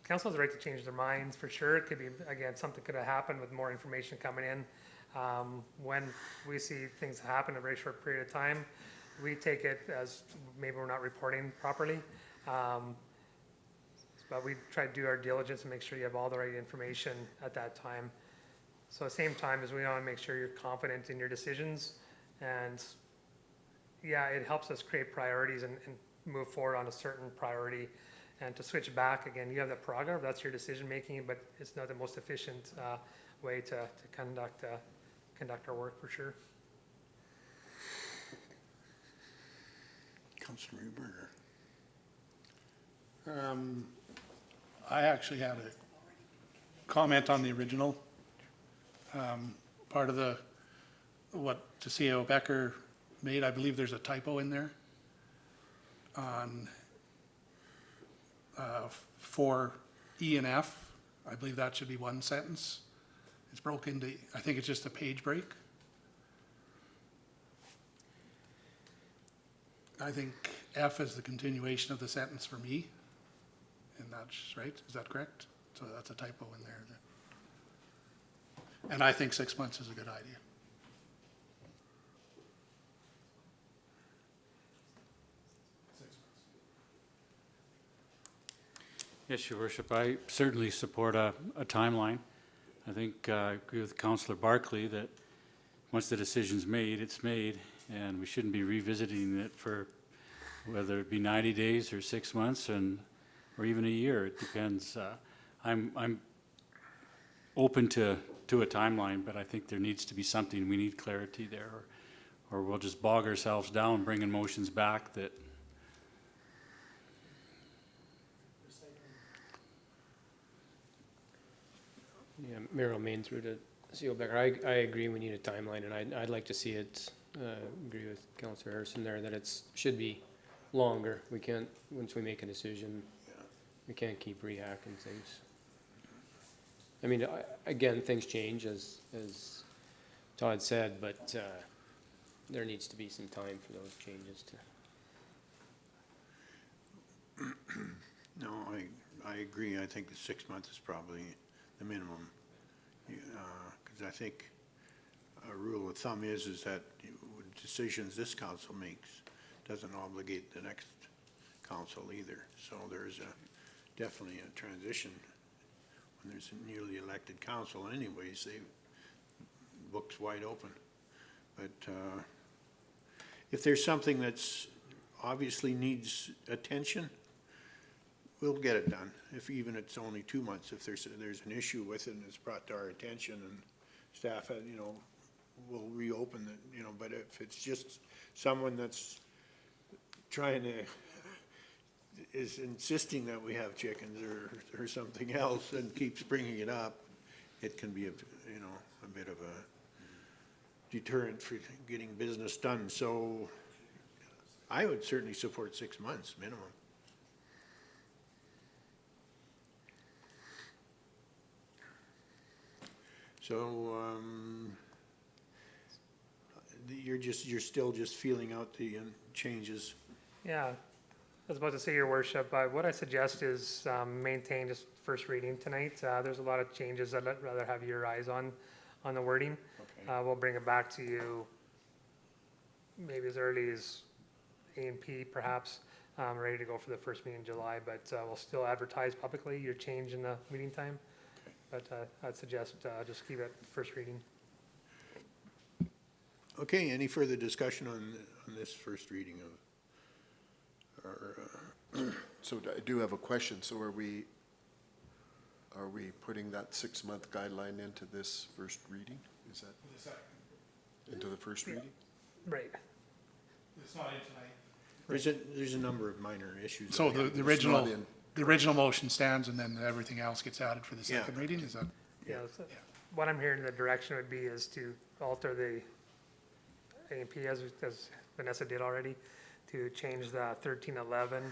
has the right to change their minds, for sure. It could be, again, something could have happened with more information coming in. When we see things happen in a very short period of time, we take it as maybe we're not reporting properly. But we try to do our diligence and make sure you have all the right information at that time. So at the same time as we want to make sure you're confident in your decisions, and yeah, it helps us create priorities and move forward on a certain priority. And to switch back again, you have the prerogative, that's your decision making, but it's not the most efficient way to conduct our work for sure. Councillor Huber. I actually had a comment on the original part of what CEO Becker made. I believe there's a typo in there on for E and F. I believe that should be one sentence. It's broken into, I think it's just a page break. I think F is the continuation of the sentence for me. And that's right, is that correct? So that's a typo in there. And I think 6 months is a good idea. Yes, Your Worship, I certainly support a timeline. I think I agree with Councillor Barclay that once the decision's made, it's made, and we shouldn't be revisiting it for whether it be 90 days or 6 months or even a year. It depends. I'm open to a timeline, but I think there needs to be something. We need clarity there, or we'll just bog ourselves down bringing motions back that Yeah, Mayor Main through to CO Becker. I agree we need a timeline, and I'd like to see it, agree with Councillor Harrison there, that should be longer. We can't, once we make a decision, we can't keep rehacking things. I mean, again, things change as Todd said, but there needs to be some time for those changes to. No, I agree. I think the 6 months is probably the minimum. Because I think a rule of thumb is that decisions this council makes doesn't obligate the next council either. So there's definitely a transition. When there's a newly elected council anyways, book's wide open. But if there's something that's obviously needs attention, we'll get it done, even if it's only 2 months. If there's an issue with it and it's brought to our attention and staff, will reopen it, but if it's just someone that's is insisting that we have chickens or something else and keeps bringing it up, it can be a bit of a deterrent for getting business done. So I would certainly support 6 months minimum. So, you're still just feeling out the changes. Yeah, I was about to say, Your Worship, what I suggest is maintain just first reading tonight. There's a lot of changes I'd rather have your eyes on the wording. Okay. We'll bring it back to you maybe as early as A&P perhaps, ready to go for the first meeting in July, but we'll still advertise publicly your change in the meeting time. But I'd suggest just keep it first reading. Okay, any further discussion on this first reading of our, So I do have a question. So are we putting that 6 month guideline into this first reading? Is that into the first reading? Right. It's not in tonight. there's a number of minor issues. So that we the have. original, not in. the original motion stands and then everything else gets added for the second reading, is that? Yeah, so what I'm hearing the direction would be is to alter the A&P as Vanessa did already, to change the 1311,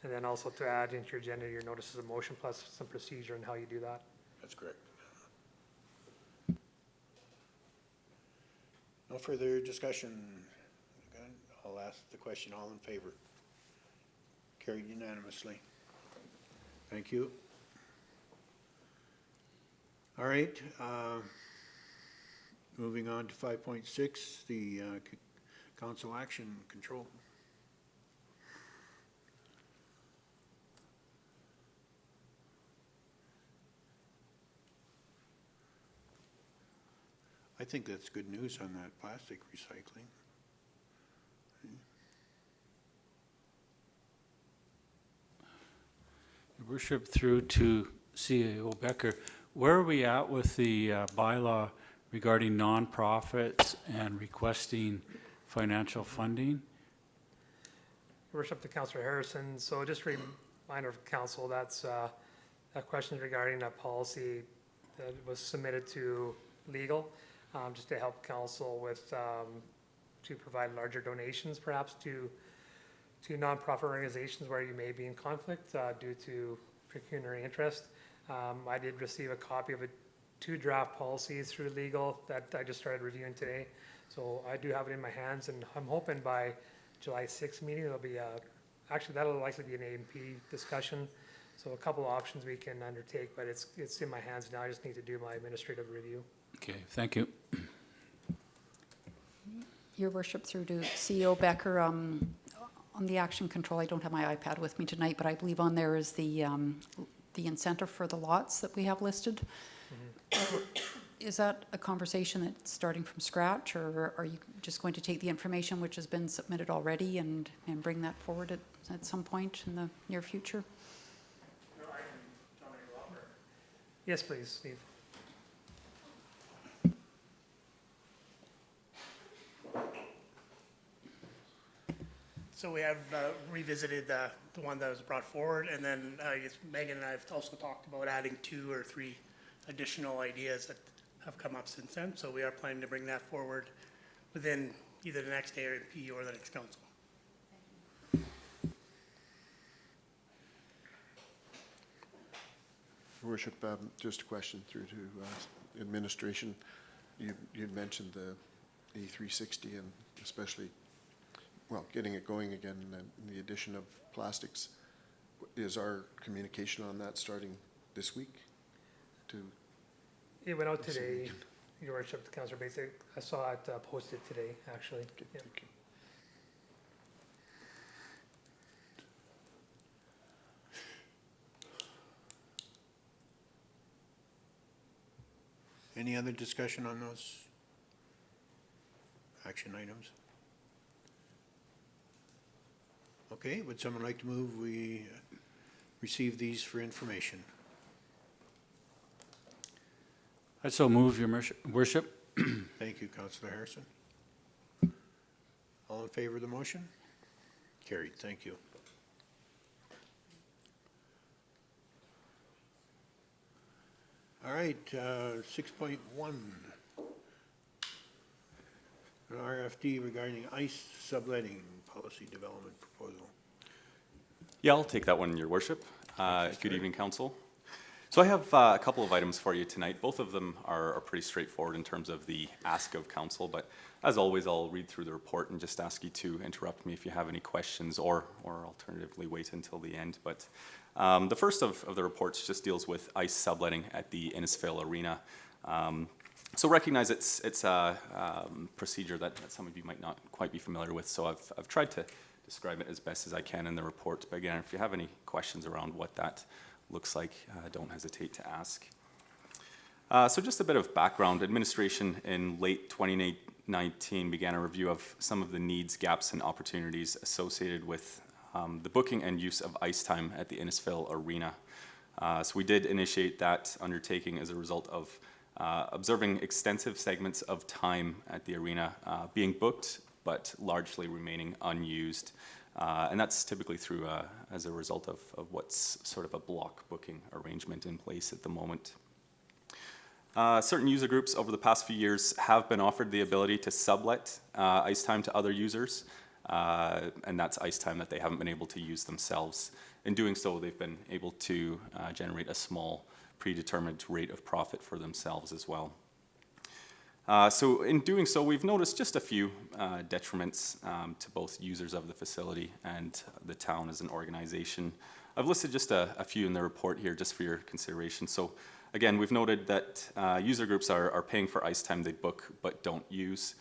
and then also to add into your agenda your notices of motion plus some procedure and how you do that. That's correct. No further discussion. Good. I'll ask the question. All in favor? Carried unanimously. Thank you. All right. Moving on to 5.6, the council action control. I think that's good news on that plastic recycling. Your Worship, through to CAO Becker, where are we at with the bylaw regarding nonprofits and requesting financial funding? Worship to Councillor Harrison. So just a reminder of council, that's a question regarding a policy that was submitted to legal, just to help council with, to provide larger donations perhaps to nonprofit organizations where you may be in conflict due to pecuniary interest. I did receive a copy of 2 draft policies through legal that I just started reviewing today. So I do have it in my hands, and I'm hoping by July 6th meeting. It'll be, actually, that'll likely be an A&P discussion. So a couple of options we can undertake, but it's in my hands now. I just need to do my administrative review. Okay, thank you. Your worship, through to CEO Becker, on the action control, I don't have my iPad with me tonight, but I believe on there is the incentive for the lots that we have listed. Is that a conversation that's starting from scratch, or are you just going to take the information which has been submitted already and bring that forward at some point in the near future? Yes, please, Steve. So we have revisited the one that was brought forward, and then I guess Megan and I have also talked about adding 2 or 3 additional ideas that have come up since then. So we are planning to bring that forward within either the next ARP or the next council. Your worship, just a question through to administration. You'd mentioned the E360 and especially, well, getting it going again and the addition of plastics. Is our communication on that starting this week? It went out today, Your Worship, to Councillor Bates. I saw it posted today, actually. Okay, Yeah. thank you. Any other discussion on those action items? Okay, would someone like to move we receive these for information? I so move, your worship. Thank you, Councillor Harrison. All in favor of the motion? Carried, thank you. All right, 6.1. An RFD regarding ICE subletting policy development proposal. Yeah, I'll take that one, Your Worship. Good evening, Council. So I have a couple of items for you tonight. Both of them are pretty straightforward in terms of the ask of Council, but as always, I'll read through the report and just ask you to interrupt me if you have any questions or alternatively wait until the end. But the first of the reports just deals with ICE subletting at the Innisfail Arena. So recognize it's a procedure that some of you might not quite be familiar with, so I've tried to describe it as best as I can in the report. But again, if you have any questions around what that looks like, don't hesitate to ask. So just a bit of background. Administration in late 2019 began a review of some of the needs, gaps, and opportunities associated with the booking and use of ice time at the Innisfail Arena. So we did initiate that undertaking as a result of observing extensive segments of time at the arena being booked, but largely remaining unused. And that's typically through as a result of what's sort of a block booking arrangement in place at the moment. Certain user groups over the past few years have been offered the ability to sublet ice time to other users, and that's ice time that they haven't been able to use themselves. In doing so, they've been able to generate a small predetermined rate of profit for themselves as well. So in doing so, we've noticed just a few detriments to both users of the facility and the town as an organization. I've listed just a few in the report here just for your consideration. So again, we've noted that user groups are paying for ice time they book but don't use.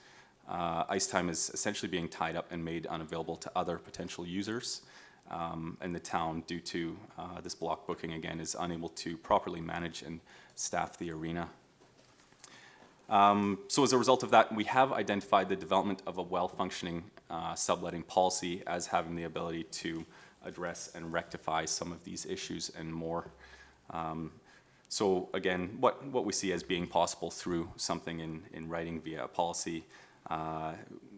Ice time is essentially being tied up and made unavailable to other potential users. And the town, due to this block booking, again, is unable to properly manage and staff the arena. So as a result of that, we have identified the development of a well-functioning subletting policy as having the ability to address and rectify some of these issues and more. So again, what we see as being possible through something in writing via a policy,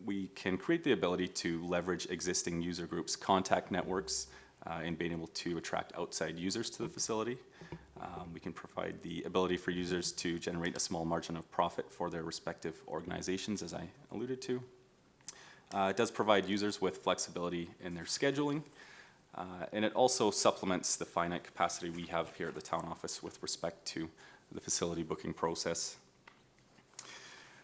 we can create the ability to leverage existing user groups' contact networks in being able to attract outside users to the facility. We can provide the ability for users to generate a small margin of profit for their respective organizations, as I alluded to. It does provide users with flexibility in their scheduling, and it also supplements the finite capacity we have here at the town office with respect to the facility booking process.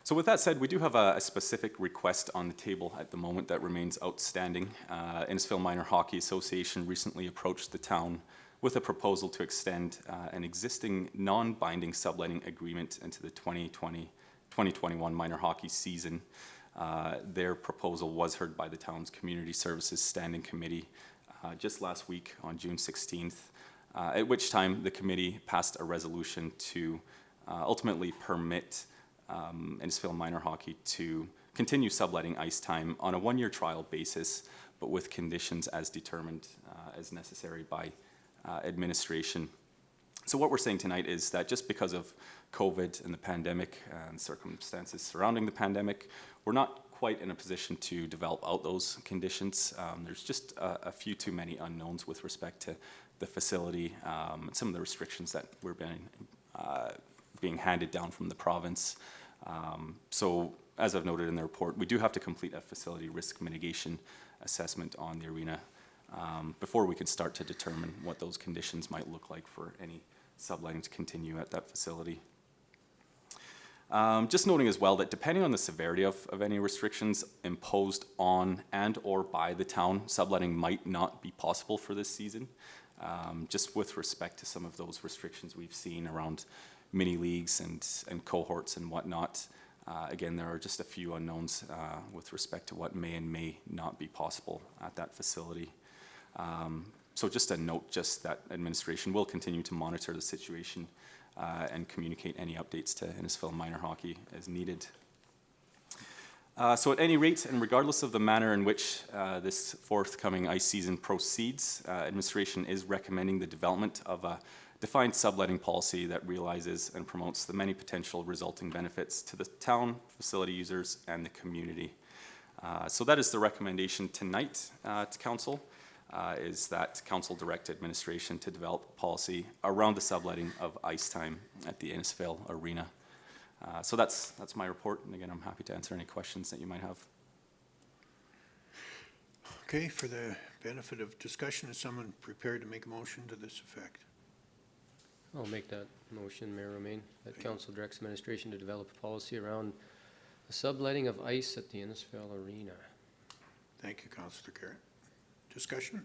So with that said, we do have a specific request on the table at the moment that remains outstanding. Innisfil Minor Hockey Association recently approached the town with a proposal to extend an existing non-binding subletting agreement into the 2020-2021 minor hockey season. Their proposal was heard by the town's Community Services Standing Committee just last week on June 16th, at which time the committee passed a resolution to ultimately permit Innisfil Minor Hockey to continue subletting ice time on a one-year trial basis, but with conditions as determined as necessary by administration. So what we're saying tonight is that just because of COVID and the pandemic and circumstances surrounding the pandemic, we're not quite in a position to develop out those conditions. There's just a few too many unknowns with respect to the facility, and some of the restrictions that were being handed down from the province. So as I've noted in the report, we do have to complete a facility risk mitigation assessment on the arena before we can start to determine what those conditions might look like for any subletting to continue at that facility. Just noting as well that depending on the severity of any restrictions imposed on and or by the town, subletting might not be possible for this season. Just with respect to some of those restrictions we've seen around mini leagues and cohorts and whatnot. Again, there are just a few unknowns with respect to what may and may not be possible at that facility. So just a note, just that administration will continue to monitor the situation and communicate any updates to Innisfil Minor Hockey as needed. So at any rate, and regardless of the manner in which this forthcoming ice season proceeds, administration is recommending the development of a defined subletting policy that realizes and promotes the many potential resulting benefits to the town, facility users, and the community. So that is the recommendation tonight to council, is that council direct administration to develop a policy around the subletting of ice time at the Innisfil Arena. So that's my report, and again, I'm happy to answer any questions that you might have. Okay, for the benefit of discussion, is someone prepared to make a motion to this effect? I'll make that motion, Mayor Romaine, that council directs administration to develop a policy around the subletting of ice at the Innisfil Arena. Thank you, Councillor Garrett. Discussion?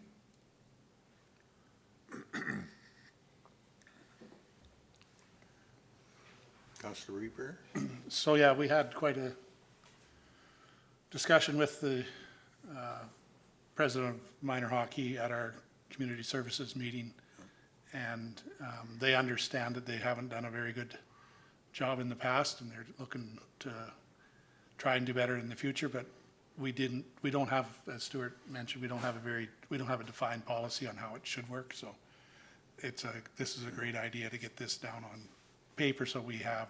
Councillor Reaper? So yeah, we had quite a discussion with the president of minor hockey at our community services meeting. And they understand that they haven't done a very good job in the past, and they're looking to try and do better in the future. But we don't have, as Stuart mentioned, we don't have a defined policy on how it should work. So this is a great idea to get this down on paper, so we have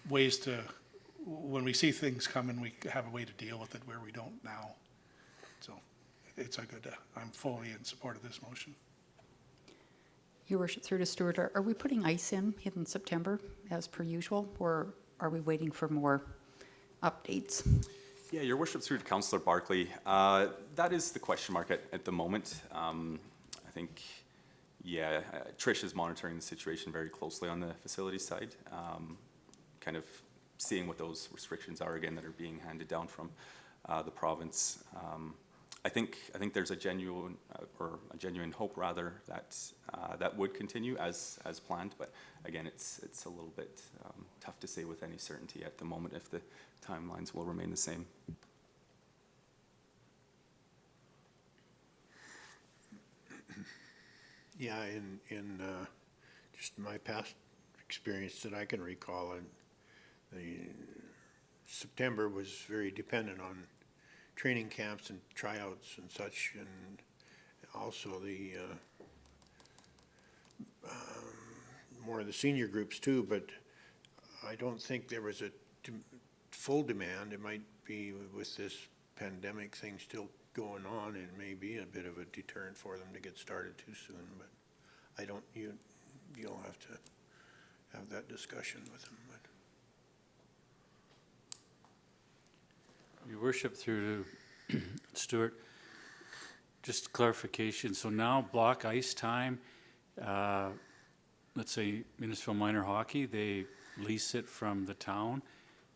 ways to, when we see things coming, we have a way to deal with it where we don't now. So it's a good. I'm fully in support of this motion. Your worship, through to Stuart, are we putting ice in September as per usual, or are we waiting for more updates? Yeah, your worship, through to Councillor Barkley. That is the question mark at the moment. I think, yeah, Trish is monitoring the situation very closely on the facility side, kind of seeing what those restrictions are again that are being handed down from the province. I think there's a genuine hope rather that that would continue as planned, but again, it's a little bit tough to say with any certainty at the moment if the timelines will remain the same. Yeah, in just my past experience that I can recall, and September was very dependent on training camps and tryouts and such, and also the more of the senior groups too, but I don't think there was a full demand. It might be with this pandemic thing still going on, it may be a bit of a deterrent for them to get started too soon, but I don't, you'll have to have that discussion with them, but. Your worship, through to Stuart, just clarification. So now block ice time, let's say Innisfil Minor Hockey, they lease it from the town,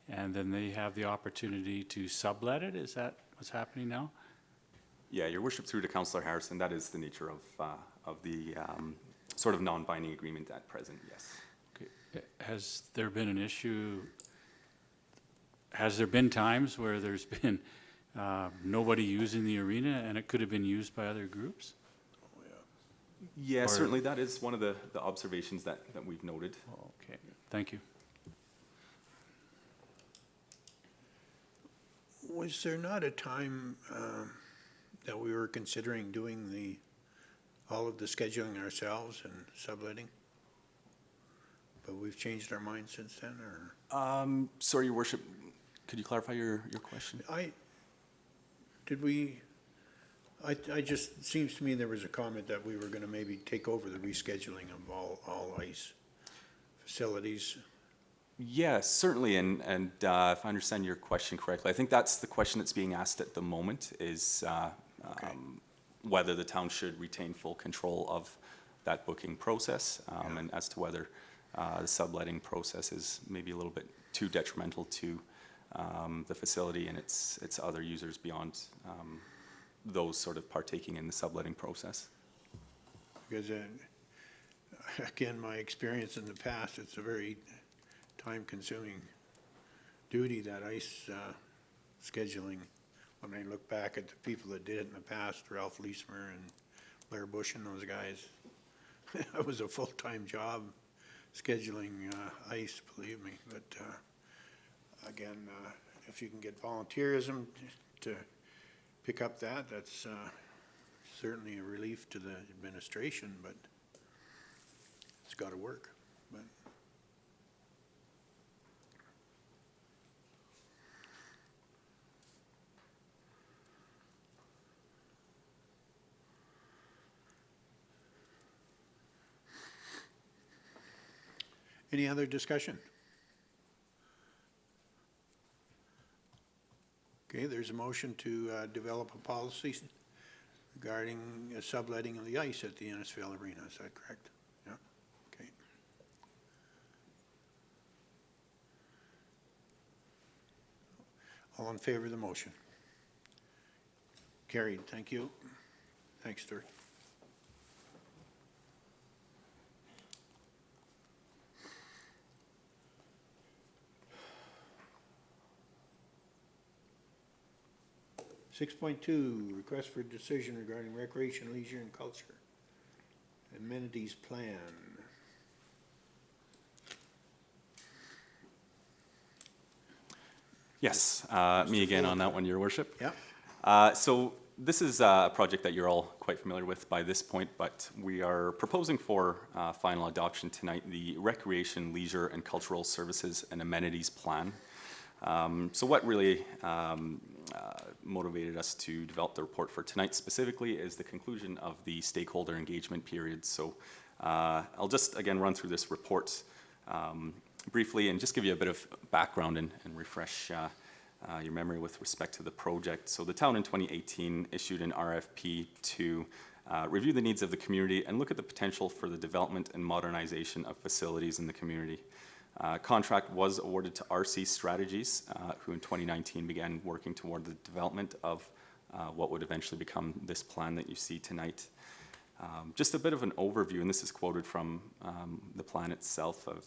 and then they have the opportunity to sublet it? Is that what's happening now? Yeah, your worship, through to Councillor Harrison, that is the nature of the sort of non-binding agreement at present, yes. Okay. Has there been an issue, has there been times where there's been nobody using the arena and it could have been used by other groups? Yeah, Or- certainly that is one of the observations that we've noted. Okay, thank you. Was there not a time that we were considering doing all of the scheduling ourselves and subletting? But we've changed our mind since then, or? Sorry, your worship, could you clarify your question? Just, seems to me there was a comment that we were gonna maybe take over the rescheduling of all ice facilities. Yeah, certainly, and if I understand your question correctly, I think that's the question that's being asked at the moment, is whether the town should retain full control of that booking process, and as to whether the subletting process is maybe a little bit too detrimental to the facility and its other users beyond those sort of partaking in the subletting process. Because, again, my experience in the past, it's a very time-consuming duty, that ice scheduling. When I look back at the people that did it in the past, Ralph Leesmer and Blair Bush and those guys, it was a full-time job scheduling ice, believe me. But again, if you can get volunteerism to pick up that's certainly a relief to the administration, but it's got to work. But any other discussion? Okay, there's a motion to develop a policy regarding subletting of the ice at the Innisfail Arena. Is that correct? Yeah, okay. All in favor of the motion? Carried, thank you. Thanks, Stuart. Six point two, request for decision regarding recreation, leisure, and culture. Amenities plan. Yes, me again on that one, your worship. Yeah. So this is a project that you're all quite familiar with by this point, but we are proposing for final adoption tonight the Recreation, Leisure, and Cultural Services and Amenities Plan. So what really motivated us to develop the report for tonight specifically is the conclusion of the stakeholder engagement period. So I'll just again run through this report briefly and just give you a bit of background and refresh your memory with respect to the project. So the town in 2018 issued an RFP to review the needs of the community and look at the potential for the development and modernization of facilities in the community. Contract was awarded to RC Strategies, who in 2019 began working toward the development of what would eventually become this plan that you see tonight. Just a bit of an overview, and this is quoted from the plan itself, of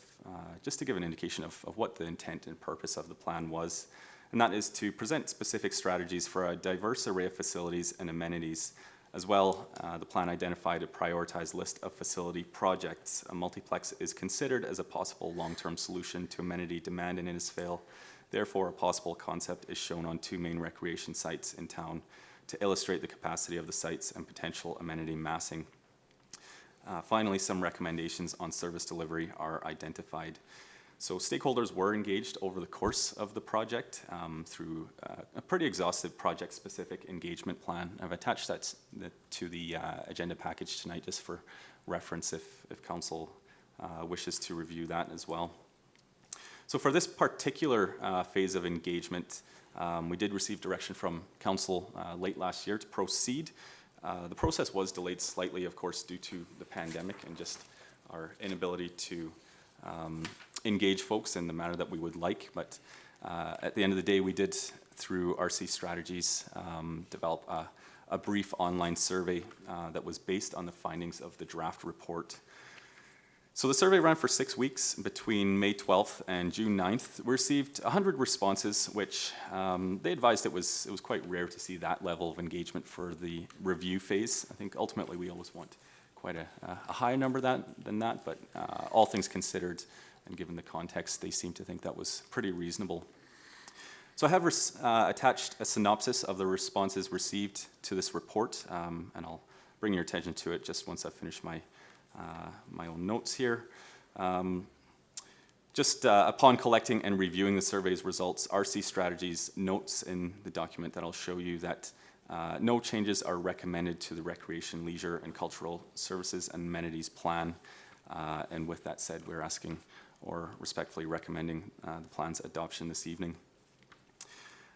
just to give an indication of what the intent and purpose of the plan was, and that is to present specific strategies for a diverse array of facilities and amenities. As well, the plan identified a prioritized list of facility projects. A multiplex is considered as a possible long-term solution to amenity demand in Innisfail. Therefore, a possible concept is shown on 2 main recreation sites in town to illustrate the capacity of the sites and potential amenity massing. Finally, some recommendations on service delivery are identified. So stakeholders were engaged over the course of the project through a pretty exhaustive project-specific engagement plan. I've attached that to the agenda package tonight just for reference if council wishes to review that as well. So for this particular phase of engagement, we did receive direction from council late last year to proceed. The process was delayed slightly, of course, due to the pandemic and just our inability to engage folks in the manner that we would like, but At the end of the day, we did, through RC Strategies, develop a brief online survey that was based on the findings of the draft report. So the survey ran for 6 weeks between May 12th and June 9th. We received 100 responses, which they advised it was quite rare to see that level of engagement for the review phase. I think ultimately we always want quite a higher number than that, but all things considered, and given the context, they seem to think that was pretty reasonable. So I have attached a synopsis of the responses received to this report, and I'll bring your attention to it just once I finish my own notes here. Upon collecting and reviewing the survey's results, RC Strategies notes in the document that I'll show you that no changes are recommended to the Recreation, Leisure, and Cultural Services and Amenities Plan. And with that said, we're asking or respectfully recommending the plan's adoption this evening.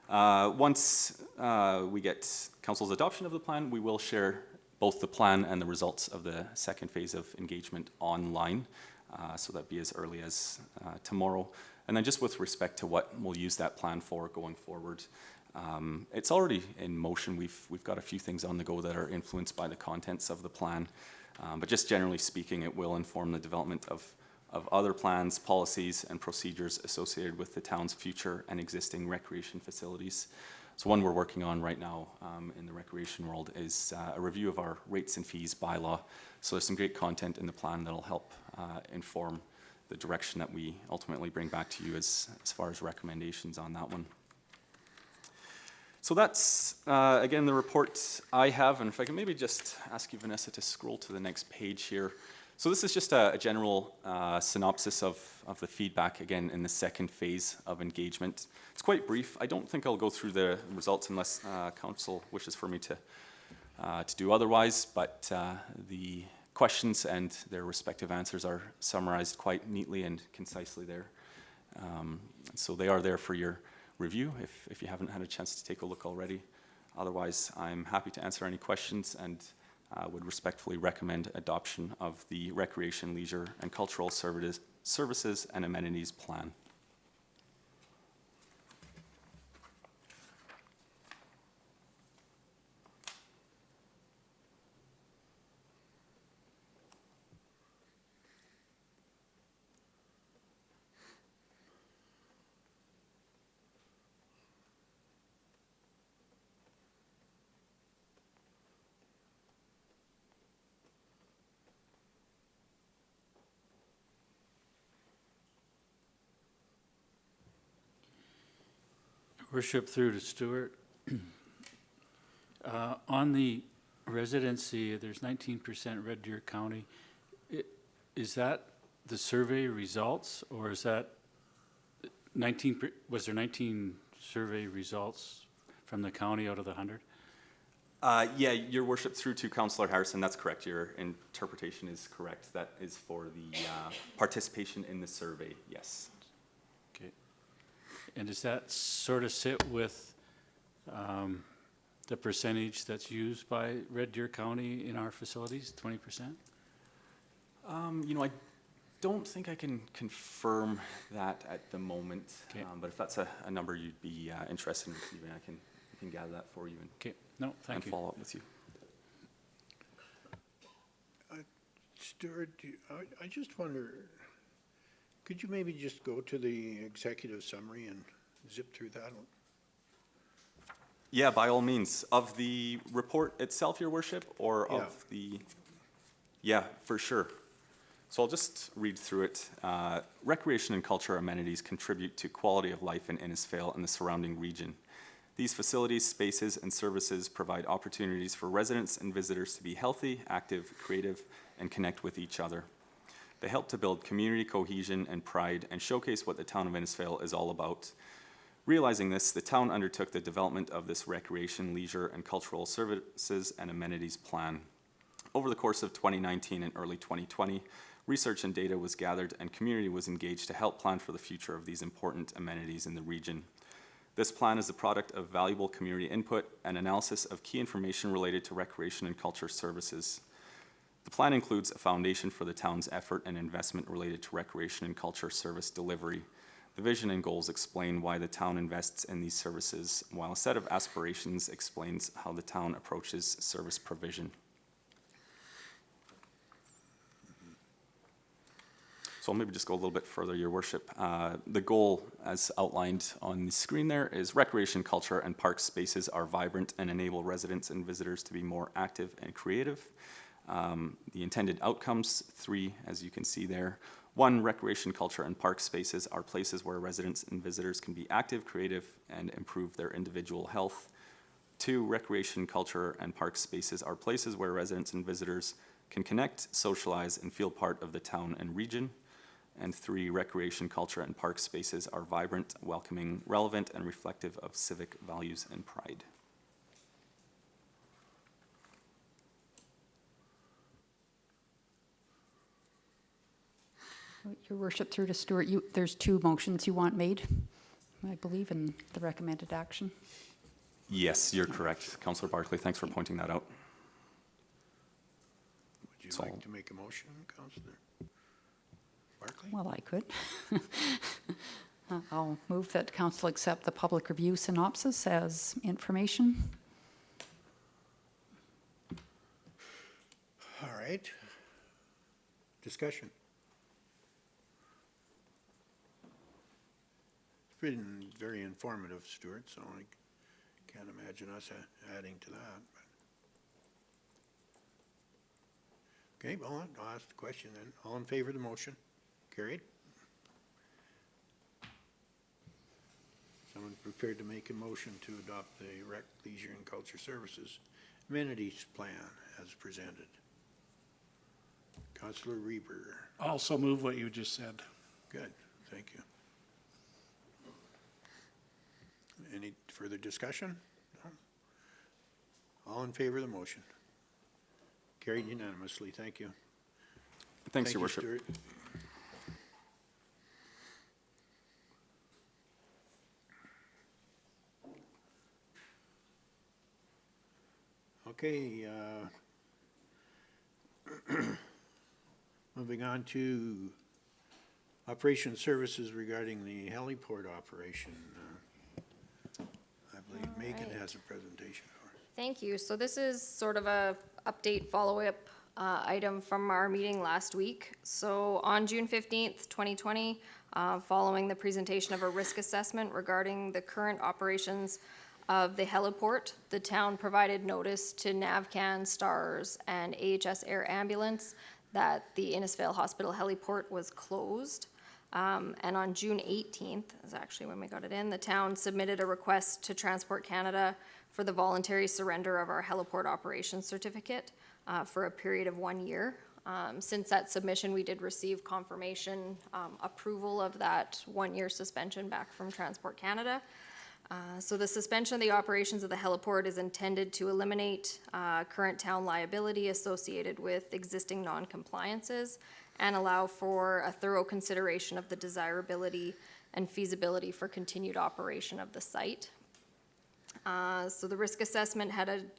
Once we get Council's adoption of the plan, we will share both the plan and the results of the second phase of engagement online. So that'd be as early as tomorrow. And then just with respect to what we'll use that plan for going forward, it's already in motion. We've got a few things on the go that are influenced by the contents of the plan. But just generally speaking, it will inform the development of other plans, policies, and procedures associated with the town's future and existing recreation facilities. So one we're working on right now in the recreation world is a review of our rates and fees bylaw. So there's some great content in the plan that'll help inform the direction that we ultimately bring back to you as far as recommendations on that one. So that's, again, the report I have. And if I can maybe just ask you, Vanessa, to scroll to the next page here. So this is just a general synopsis of the feedback, again, in the second phase of engagement. It's quite brief. I don't think I'll go through the results unless Council wishes for me to do otherwise, but the questions and their respective answers are summarized quite neatly and concisely there. So they are there for your review if you haven't had a chance to take a look already. Otherwise, I'm happy to answer any questions and would respectfully recommend adoption of the Recreation, Leisure, and Cultural Services and Amenities Plan. Worship through to Stuart. On the residency, there's 19% Red Deer County. Is that the survey results, or is that 19? Was there 19 survey results from the county out of the 100? Yeah, Your Worship, through to Councillor Harrison, that's correct. Your interpretation is correct. That is for the participation in the survey, yes. Okay. And does that sort of sit with the percentage that's used by Red Deer County in our facilities, 20%? I don't think I can confirm that at the moment. Okay. But if that's a number you'd be interested in receiving, I can gather that for you and, Okay, no, thank you. follow up with you. Stuart, I just wonder, could you maybe just go to the executive summary and zip through that one? Yeah, by all means. Of the report itself, Your Worship, or Yeah. of the... Yeah, for sure. So I'll just read through it. Recreation and culture amenities contribute to quality of life in Innisfail and the surrounding region. These facilities, spaces, and services provide opportunities for residents and visitors to be healthy, active, creative, and connect with each other. They help to build community cohesion and pride and showcase what the town of Innisfail is all about. Realizing this, the town undertook the development of this recreation, leisure, and cultural services and amenities plan. Over the course of 2019 and early 2020, research and data was gathered and community was engaged to help plan for the future of these important amenities in the region. This plan is the product of valuable community input and analysis of key information related to recreation and culture services. The plan includes a foundation for the town's effort and investment related to recreation and culture service delivery. The vision and goals explain why the town invests in these services, while a set of aspirations explains how the town approaches service provision. So I'll maybe just go a little bit further, Your Worship. The goal, as outlined on the screen there, is recreation, culture, and park spaces are vibrant and enable residents and visitors to be more active and creative. The intended outcomes, 3, as you can see there. 1, recreation, culture, and park spaces are places where residents and visitors can be active, creative, and improve their individual health. 2, recreation, culture, and park spaces are places where residents and visitors can connect, socialize, and feel part of the town and region. And 3, recreation, culture, and park spaces are vibrant, welcoming, relevant, and reflective of civic values and pride. Your worship, through to Stuart, there's 2 motions you want made, I believe, in the recommended action. Yes, you're correct. Councillor Barclay, thanks for pointing that out. Would you So- like to make a motion, Councillor Barclay? Well, I could. I'll move that council accept the public review synopsis as information. All right. Discussion. It's been very informative, Stuart, so I can't imagine us adding to that. But okay, well, I'll ask the question then. All in favor of the motion? Carried? Someone prepared to make a motion to adopt the Rec, Leisure, and Culture Services Amenities Plan as presented. Councillor Reber. Also move what you just said. Good, thank you. Any further discussion? No? All in favor of the motion? Carried unanimously, thank you. Thanks, Thank Your you, Worship. Stuart. Okay, moving on to operation services regarding the heliport operation. I believe Megan right. has a presentation for us. Thank you. So this is sort of a update follow-up item from our meeting last week. So on June 15th, 2020, following the presentation of a risk assessment regarding the current operations of the heliport, the town provided notice to NavCan, STARS, and AHS Air Ambulance that the Innisfail Hospital heliport was closed. And on June 18th, is actually when we got it in, the town submitted a request to Transport Canada for the voluntary surrender of our heliport operations certificate for a period of 1 year. Since that submission, we did receive confirmation approval of that 1-year suspension back from Transport Canada. So the suspension of the operations of the heliport is intended to eliminate current town liability associated with existing non-compliances and allow for a thorough consideration of the desirability and feasibility for continued operation of the site. So the risk assessment had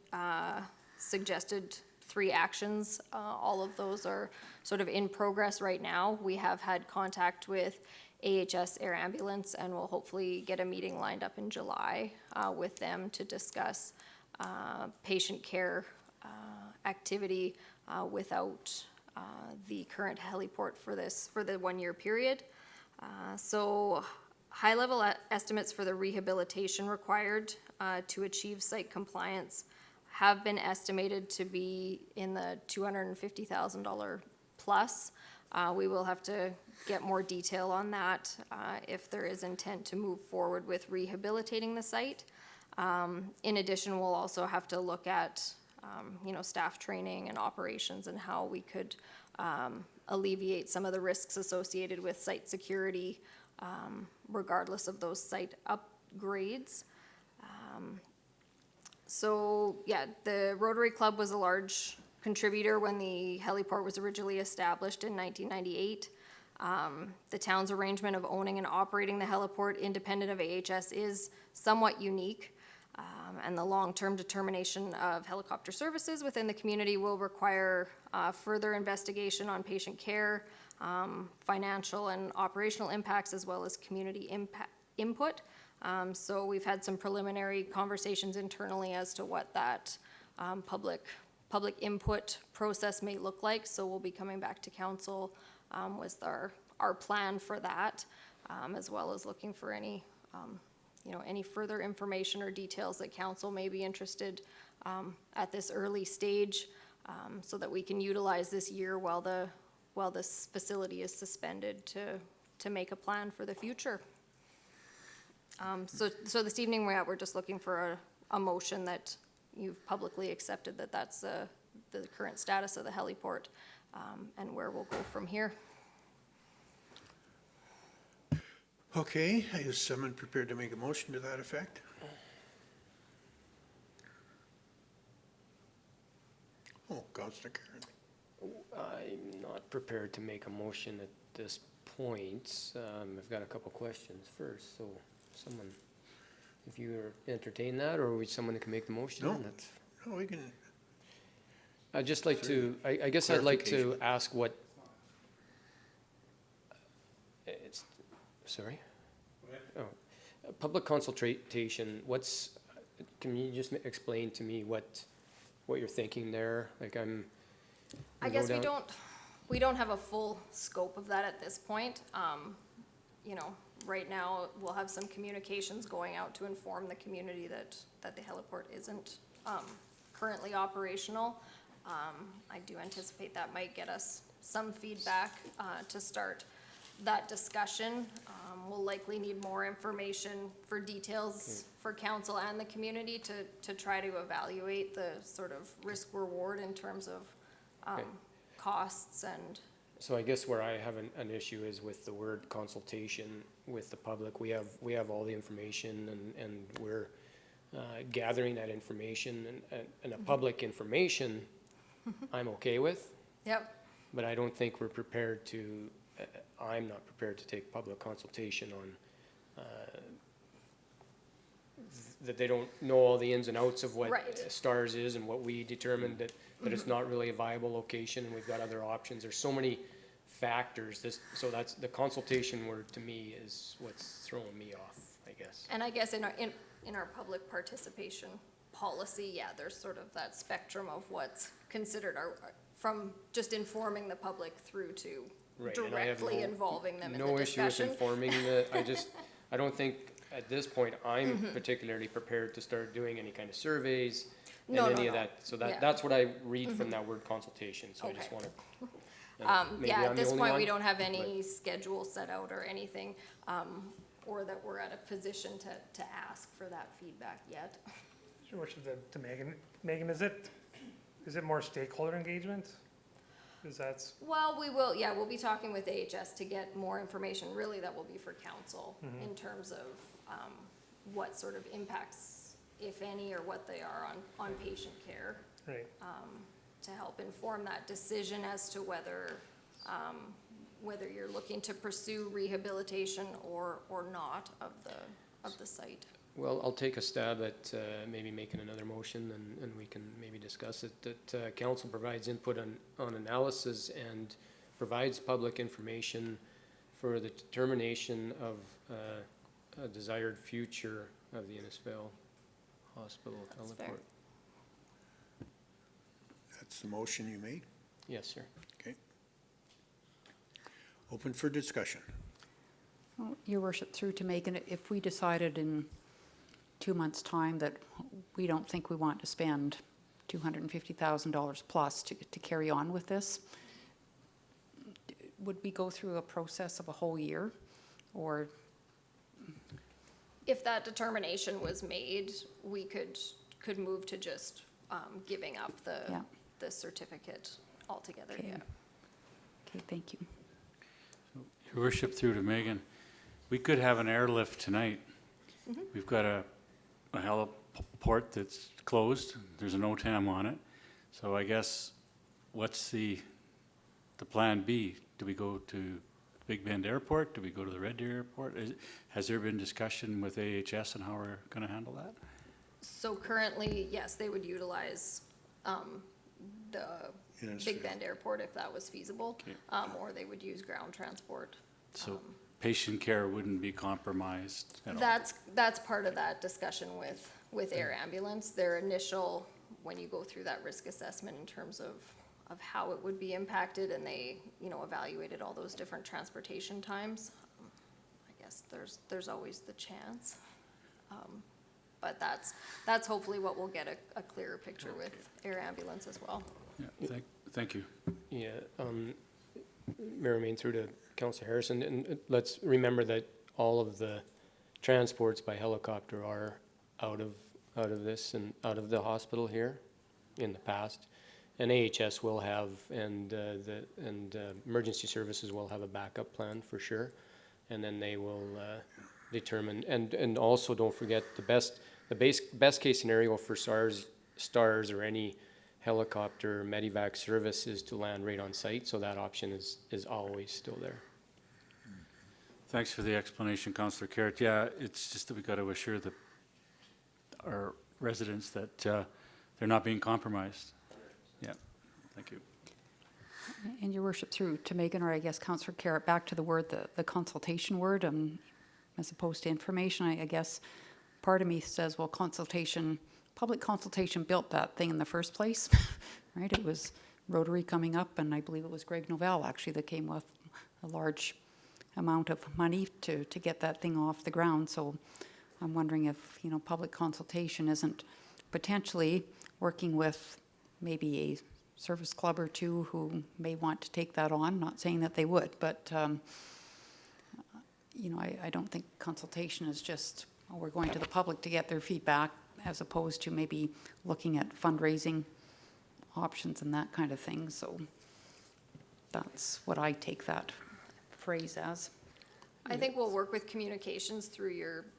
suggested 3 actions. All of those are sort of in progress right now. We have had contact with AHS Air Ambulance and we'll hopefully get a meeting lined up in July with them to discuss patient care activity without the current heliport for the 1-year period. So high-level estimates for the rehabilitation required to achieve site compliance have been estimated to be in the $250,000 plus. We will have to get more detail on that if there is intent to move forward with rehabilitating the site. In addition, we'll also have to look at staff training and operations and how we could alleviate some of the risks associated with site security regardless of those site upgrades. So yeah, the Rotary Club was a large contributor when the heliport was originally established in 1998. The town's arrangement of owning and operating the heliport independent of AHS is somewhat unique. And the long-term determination of helicopter services within the community will require further investigation on patient care, financial and operational impacts, as well as community input. So we've had some preliminary conversations internally as to what that public input process may look like. So we'll be coming back to council with our plan for that, as well as looking for any any further information or details that council may be interested at this early stage, so that we can utilize this year while this facility is suspended to make a plan for the future. So this evening we're just looking for a motion that you've publicly accepted that that's the current status of the heliport, and where we'll go from here. Okay, is someone prepared to make a motion to that effect? Oh, Councilor Karen. I'm not prepared to make a motion at this point. I've got a couple questions first, so someone, if you entertain that, or would someone that can make the motion? No. That's- No, we can, I'd just like to, I guess I'd like to Clarification. ask what, it's, sorry? Oh, public consultation, can you just explain to me what you're thinking there? Like I guess we don't have a full scope of that at this point. Right now, we'll have some communications going out to inform the community that the heliport isn't currently operational. I do anticipate that might get us some feedback to start that discussion. We'll likely need more information for details for council and the community to try to evaluate the sort of risk reward in terms of Okay. costs and. So I guess where I have an issue is with the word consultation with the public. We have all the information and we're gathering that information and a public information I'm okay with, Yep. but I don't think we're prepared to, I'm not prepared to take public consultation on that they don't know all the ins and outs of what Right. STARS is and what we determined that it's not really a viable location and we've got other options. There's so many factors. So that's the consultation word to me is what's throwing me off, I guess. And I guess in our public participation policy, yeah, there's sort of that spectrum of what's considered from just informing the public through to Right, and I have directly involving them in the no issue with discussion. informing I don't think at this point I'm particularly prepared to start doing any kind of surveys and No, any no, of no. that. So Yeah. that's what I read from that word consultation, so I just Okay. wanna. Yeah, at this point, we don't have any schedule set out or anything, or that we're at a position to ask for that feedback yet. Your worship, to Megan. Megan, is it more stakeholder engagement? Is that, Well, we'll be talking with AHS to get more information, really that will be for council in terms of what sort of impacts, if any, or what they are on patient care, right, to help inform that decision as to whether you're looking to pursue rehabilitation or not of the site. Well, I'll take a stab at maybe making another motion and we can maybe discuss it. That council provides input on analysis and provides public information for the determination of a desired future of the Innisfail Hospital That's fair. heliport. that's the motion you made? Yes, sir. Okay. Open for discussion. Well, Your worship, through to Megan, if we decided in 2 months' time that we don't think we want to spend $250,000 plus to carry on with this, would we go through a process of a whole year? Or, If that determination was made, we could move to just giving up Yeah. the certificate altogether, Okay. yeah. okay, thank you. Your worship, through to Megan, we could have an airlift tonight. We've got a heliport that's closed, there's an OTAM on it. So I guess, what's the plan B? Do we go to Big Bend Airport? Do we go to the Red Deer Airport? Has there been discussion with AHS on how we're gonna handle that? So currently, yes, they would utilize the Innisfail. Big Bend Airport if that was feasible, or they would use ground transport. So patient care wouldn't be compromised at all? That's part of that discussion with Air Ambulance. Their initial, when you go through that risk assessment in terms of how it would be impacted, and they, evaluated all those different transportation times. I guess there's always the chance. But that's hopefully what we'll get a clearer picture with Air Ambulance as well. Yeah, thank you. Yeah, Mayor Main through to Councilor Harrison, and let's remember that all of the transports by helicopter are out of this and out of the hospital here in the past. And AHS will have, and emergency services will have a backup plan for sure. And then they will determine, and also don't forget the best case scenario for STARS or any helicopter medevac service is to land right on site, so that option is always still there. Thanks for the explanation, Councillor Carrot. Yeah, it's just that we got to assure our residents that they're not being compromised. Yeah, thank you. And your worship, through to Megan, or I guess Councillor Carrot, back to the word, the consultation word, as opposed to information, I guess part of me says, well, public consultation built that thing in the first place, right? It was Rotary coming up, and I believe it was Greg Novell actually that came with a large amount of money to get that thing off the ground. So I'm wondering if, public consultation isn't potentially working with maybe a service club or two who may want to take that on, not saying that they would, but I don't think consultation is just, we're going to the public to get their feedback, as opposed to maybe looking at fundraising options and that kind of thing. So that's what I take that phrase as. I think we'll work with communications through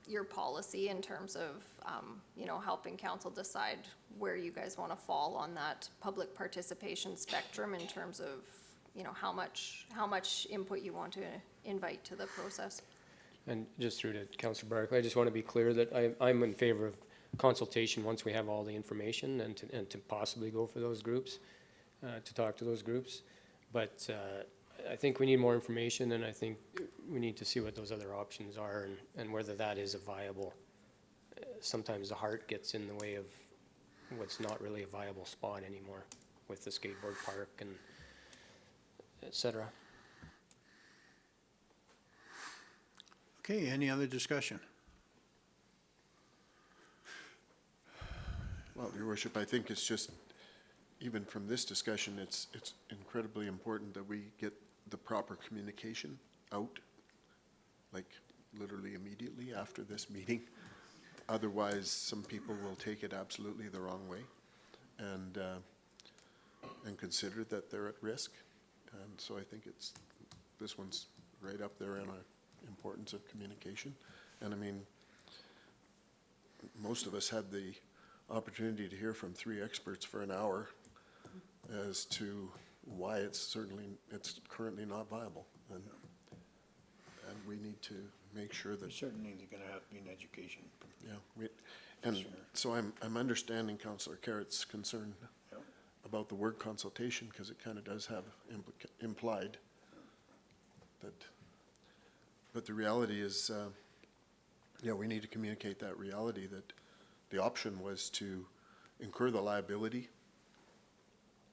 your policy in terms of, helping council decide where you guys want to fall on that public participation spectrum in terms of, how much input you want to invite to the process. And just through to Councillor Barclay, I just want to be clear that I'm in favor of consultation once we have all the information and to possibly go for those groups, to talk to those groups. But I think we need more information, and I think we need to see what those other options are and whether that is a viable. Sometimes the heart gets in the way of what's not really a viable spot anymore with the skateboard park and et cetera. Okay, any other discussion? Well, Your Worship, I think it's just, even from this discussion, it's incredibly important that we get the proper communication out, like literally immediately after this meeting. Otherwise, some people will take it absolutely the wrong way and consider that they're at risk. And so I think this one's right up there in our importance of communication. And I mean, most of us had the opportunity to hear from 3 experts for an hour as to why it's currently not viable. And we need to make sure that. There's certainly going to have to be an education. Yeah, so I'm understanding Councillor Carrot's concern about the word consultation, because it kind of does have implied that, but the reality is, we need to communicate that reality, that the option was to incur the liability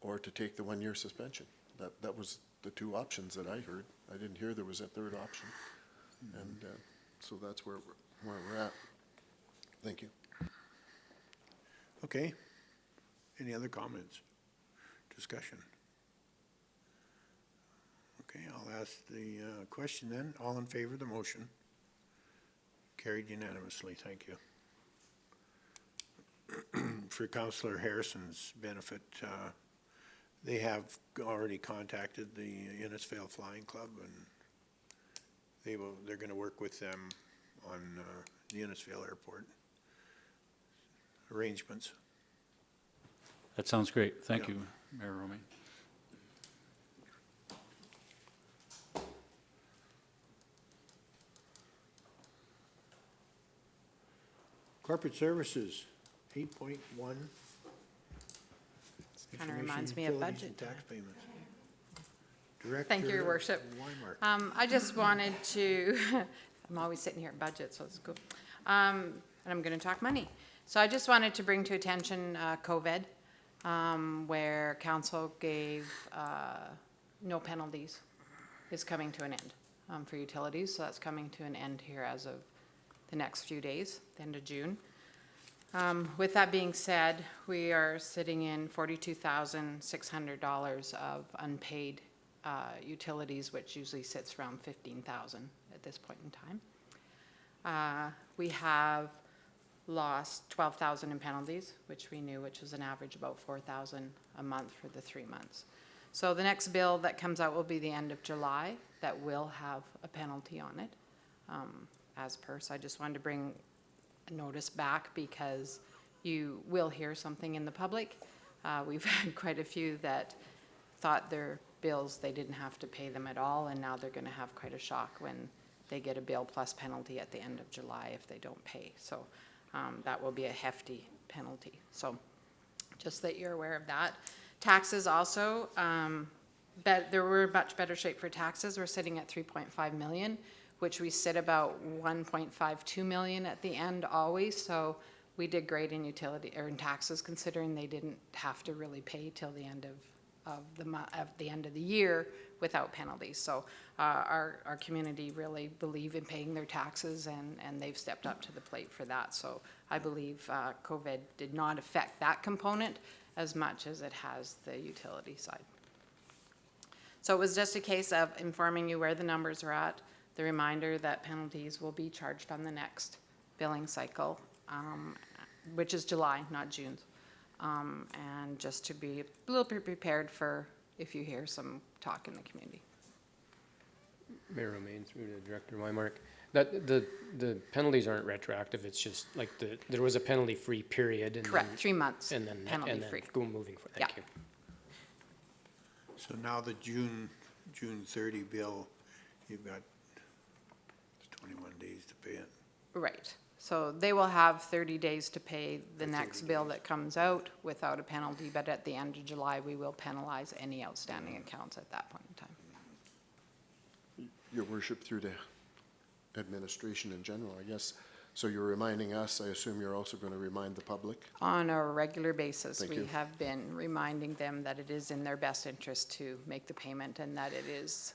or to take the 1-year suspension. That was the 2 options that I heard. I didn't hear there was a 3rd option. And so that's where we're at. Thank you. Okay. Any other comments? Discussion? Okay, I'll ask the question then. All in favor of the motion? Carried unanimously. Thank you. For Councillor Harrison's benefit, they have already contacted the Innisfail Flying Club, and they're going to work with them on the Innisfail Airport arrangements. That sounds great. Thank Yeah. you, Mayor Romaine. Corporate Services, 8.1. Kind of reminds me of Utilities budget. and tax payments. Thank you, Your Worship. Weimark. I just wanted to, I'm always sitting here at budget, so it's cool. And I'm going to talk money. So I just wanted to bring to attention COVID, where council gave no penalties is coming to an end for utilities. So that's coming to an end here as of the next few days, the end of June. With that being said, we are sitting in $42,600 of unpaid utilities, which usually sits around $15,000 at this point in time. We have lost $12,000 in penalties, which we knew, which was an average about $4,000 a month for the 3 months. So the next bill that comes out will be the end of July. That will have a penalty on it, as per. So I just wanted to bring a notice back because you will hear something in the public. We've had quite a few that thought their bills, they didn't have to pay them at all, and now they're going to have quite a shock when they get a bill plus penalty at the end of July if they don't pay. So that will be a hefty penalty. So just that you're aware of that. Taxes also, we're in much better shape for taxes. We're sitting at 3.5 million, which we sit about 1.52 million at the end always. So we did great in utility or in taxes, considering they didn't have to really pay till the end of the end of the year without penalties. So our community really believe in paying their taxes, and they've stepped up to the plate for that. So I believe COVID did not affect that component as much as it has the utility side. So it was just a case of informing you where the numbers are at, the reminder that penalties will be charged on the next billing cycle, which is July, not June. And just to be a little bit prepared for if you hear some talk in the community. Mayor Romaine through to Director Weimark. That the penalties aren't retroactive. It's just like there was a penalty-free period. And Correct, then, 3 months and then penalty-free. go moving forward. Thank you. So now the June 30 bill, you've got 21 days to pay it. Right. So they will have 30 days to pay the next bill that comes out without a penalty, but at the end of July, we will penalize any outstanding accounts at that point in time. Your Worship, through the administration in general, I guess. So you're reminding us, I assume you're also going to remind the public? On a regular basis, Thank we you. have been reminding them that it is in their best interest to make the payment and that it is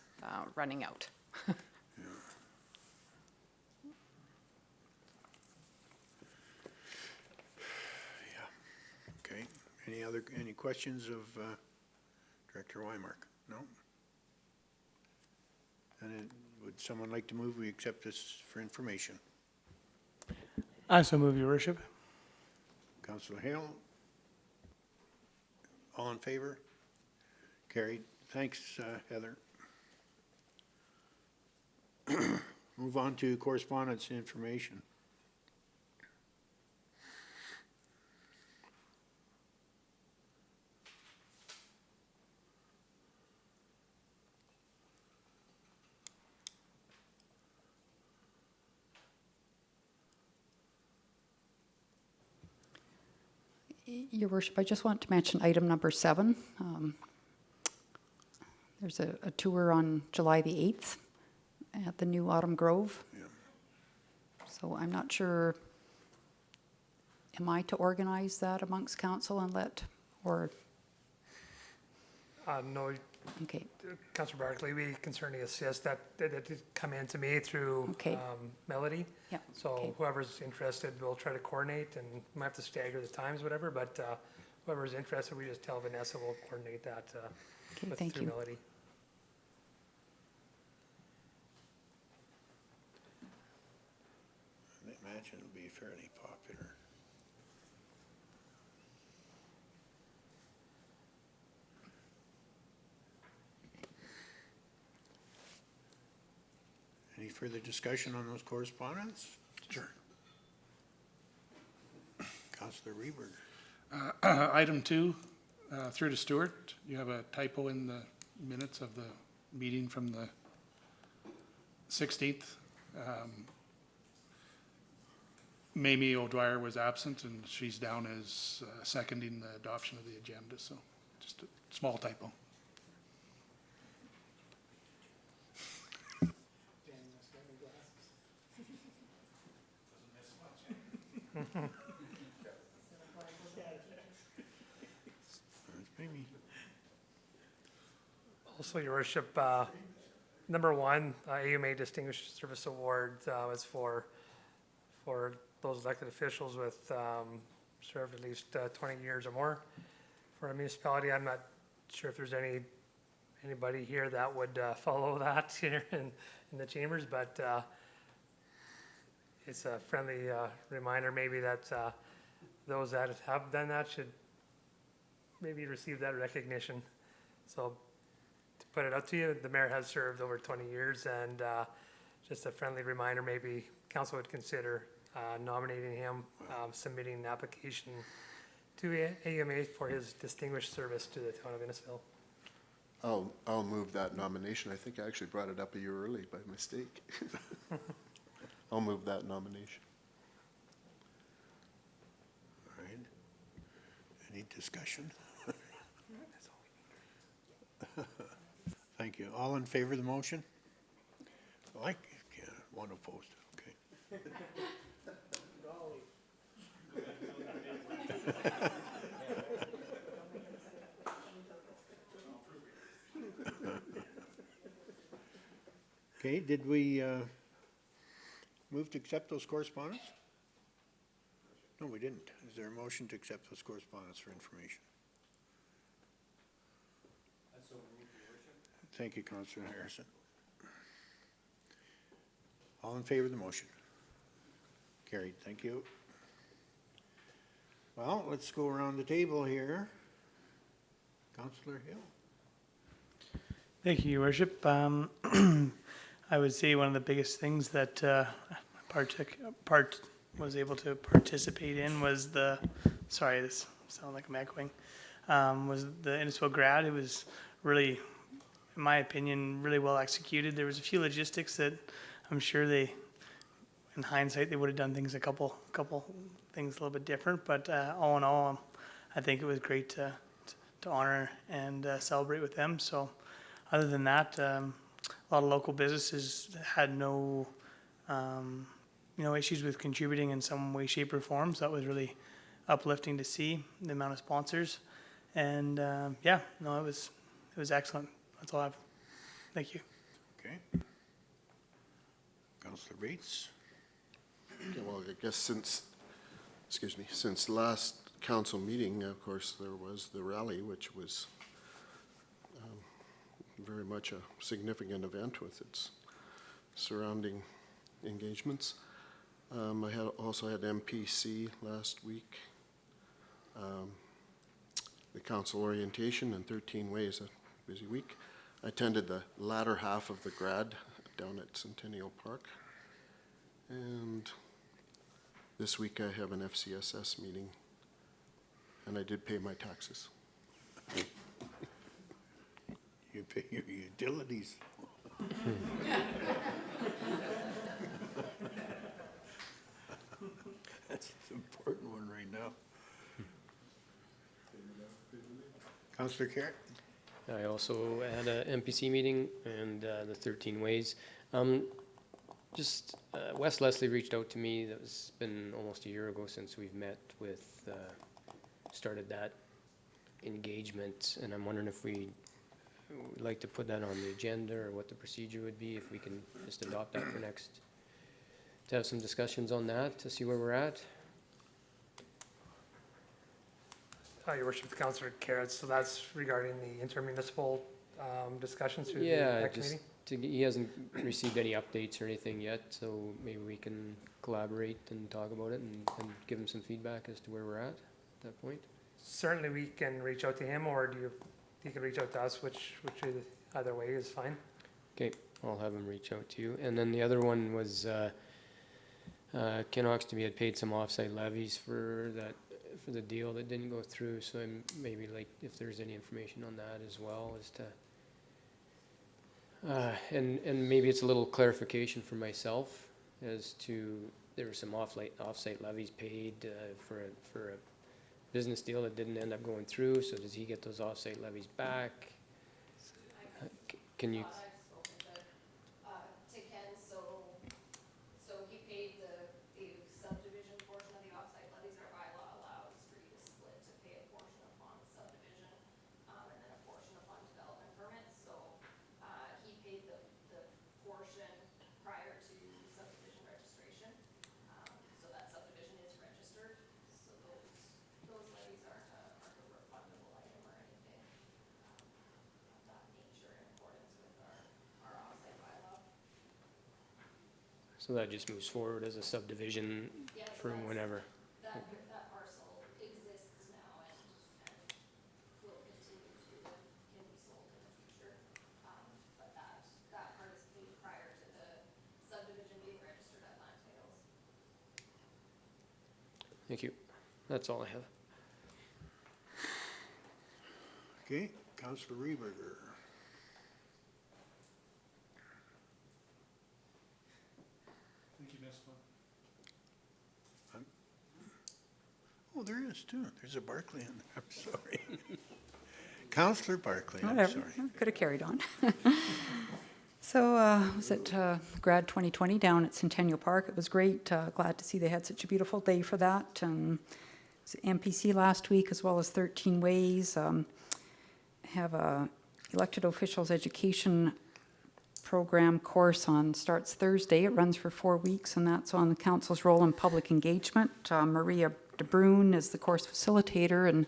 running out. Okay. Any questions of Director Weimark? No? And would someone like to move we accept this for information? I so move, Your Worship. Councillor Hale? All in favor? Carried. Thanks, Heather. Move on to correspondence and information. Your Worship, I just want to mention item number 7. There's a tour on July the 8th at the new Autumn Grove. So I'm not sure, am I to organize that amongst council and or, No, okay, Councillor Barkley, we can certainly assist. That did come in to me through Okay. Melody. yeah. So okay. whoever's interested, we'll try to coordinate, and we might have to stagger the times, whatever, but whoever's interested, we just tell Vanessa, we'll coordinate that Okay, thank through you. Melody. I imagine it'll be fairly popular. Any further discussion on those correspondence? Sure. Councillor Reberg. Item 2, through to Stuart, you have a typo in the minutes of the meeting from the 16th. Mamie O'Dwyer was absent, and she's down as seconding the adoption of the agenda, so just a small typo. Maybe. Also, your worship, number one, AUMA Distinguished Service Award is for those elected officials with served at least 20 years or more. For a municipality, I'm not sure if there's anybody here that would follow that here in the chambers, but it's a friendly reminder maybe that those that have done that should maybe receive that recognition. So to put it up to you, the mayor has served over 20 years, and just a friendly reminder, maybe council would consider nominating him, submitting an application to AUMA for his distinguished service to the town of Innisfil. I'll move that nomination. I think I actually brought it up a year early by mistake. I'll move that nomination. All right. Any discussion? Thank you. All in favor of the motion? Like, yeah, one opposed, okay. Okay, did we move to accept those correspondence? No, we didn't. Is there a motion to accept those correspondence for information? Thank you, Councillor Harrison. All in favor of the motion? Carried, thank you. Well, let's go around the table here. Councillor Hill. Thank you, Your Worship. I would say one of the biggest things that was able to participate in was sorry, this sounds like I'm echoing, was the Innisfil grad. It was really, in my opinion, really well executed. There was a few logistics that I'm sure in hindsight, they would have done things a couple things a little bit different. But all in all, I think it was great to honor and celebrate with them. So other than that, a lot of local businesses had no issues with contributing in some way, shape, or form. So that was really uplifting to see the amount of sponsors. And it was excellent. That's all I have. Thank you. Okay. Councillor Bates. Okay, well, I guess since last council meeting, of course, there was the rally, which was very much a significant event with its surrounding engagements. I also had MPC last week, the council orientation and 13 Ways, a busy week. I attended the latter half of the grad down at Centennial Park. And this week I have an FCSS meeting, and I did pay my taxes. You pay your utilities. That's an important one right now. Councillor Carrot? I also had a MPC meeting and the 13 Ways. Wes Leslie reached out to me. That was been almost a year ago since we've met with, started that engagement. And I'm wondering if we would like to put that on the agenda or what the procedure would be, if we can just adopt that for next, to have some discussions on that, to see where we're at. Your Worship, Councillor Carrots, so that's regarding the intermunicipal discussions through the Yeah, next just meeting? he hasn't received any updates or anything yet, so maybe we can collaborate and talk about it and give him some feedback as to where we're at that point. Certainly, we can reach out to him, or you can reach out to us, which either way is fine. Okay, I'll have him reach out to you. And then the other one was, Ken Oxtoby had paid some offsite levies for the deal that didn't go through, so I'm maybe like, if there's any information on that as well as to, and maybe it's a little clarification for myself as to, there were some offsite levies paid for a business deal that didn't end up going through, so does he get those offsite levies back? Can you, I've spoken to Ken, so he paid the subdivision portion of the offsite levies. Our bylaw allows for you to split to pay a portion upon subdivision, and then a portion upon development permits. So, he paid the portion prior to subdivision registration. So that subdivision is registered, so those levies aren't a refundable item or anything, of that nature in accordance with our offsite bylaw. so that just moves forward as a subdivision Yes, from whenever? That parcel exists now and will continue to, can be sold in the future. But that part is paid prior to the subdivision being registered at land titles. Thank you. That's all I have. Okay, Councillor Reberger. I think you missed one. Oh, there is too. There's a Barclay in there. I'm sorry. Councillor Barclay, I'm Whatever, sorry. could have carried on. So, was it Grad 2020 down at Centennial Park? It was great. Glad to see they had such a beautiful day for that. It was MPC last week as well as 13 Ways. Have a elected officials education program course starts Thursday. It runs for 4 weeks, and that's on the council's role in public engagement. Maria De Bruin is the course facilitator, and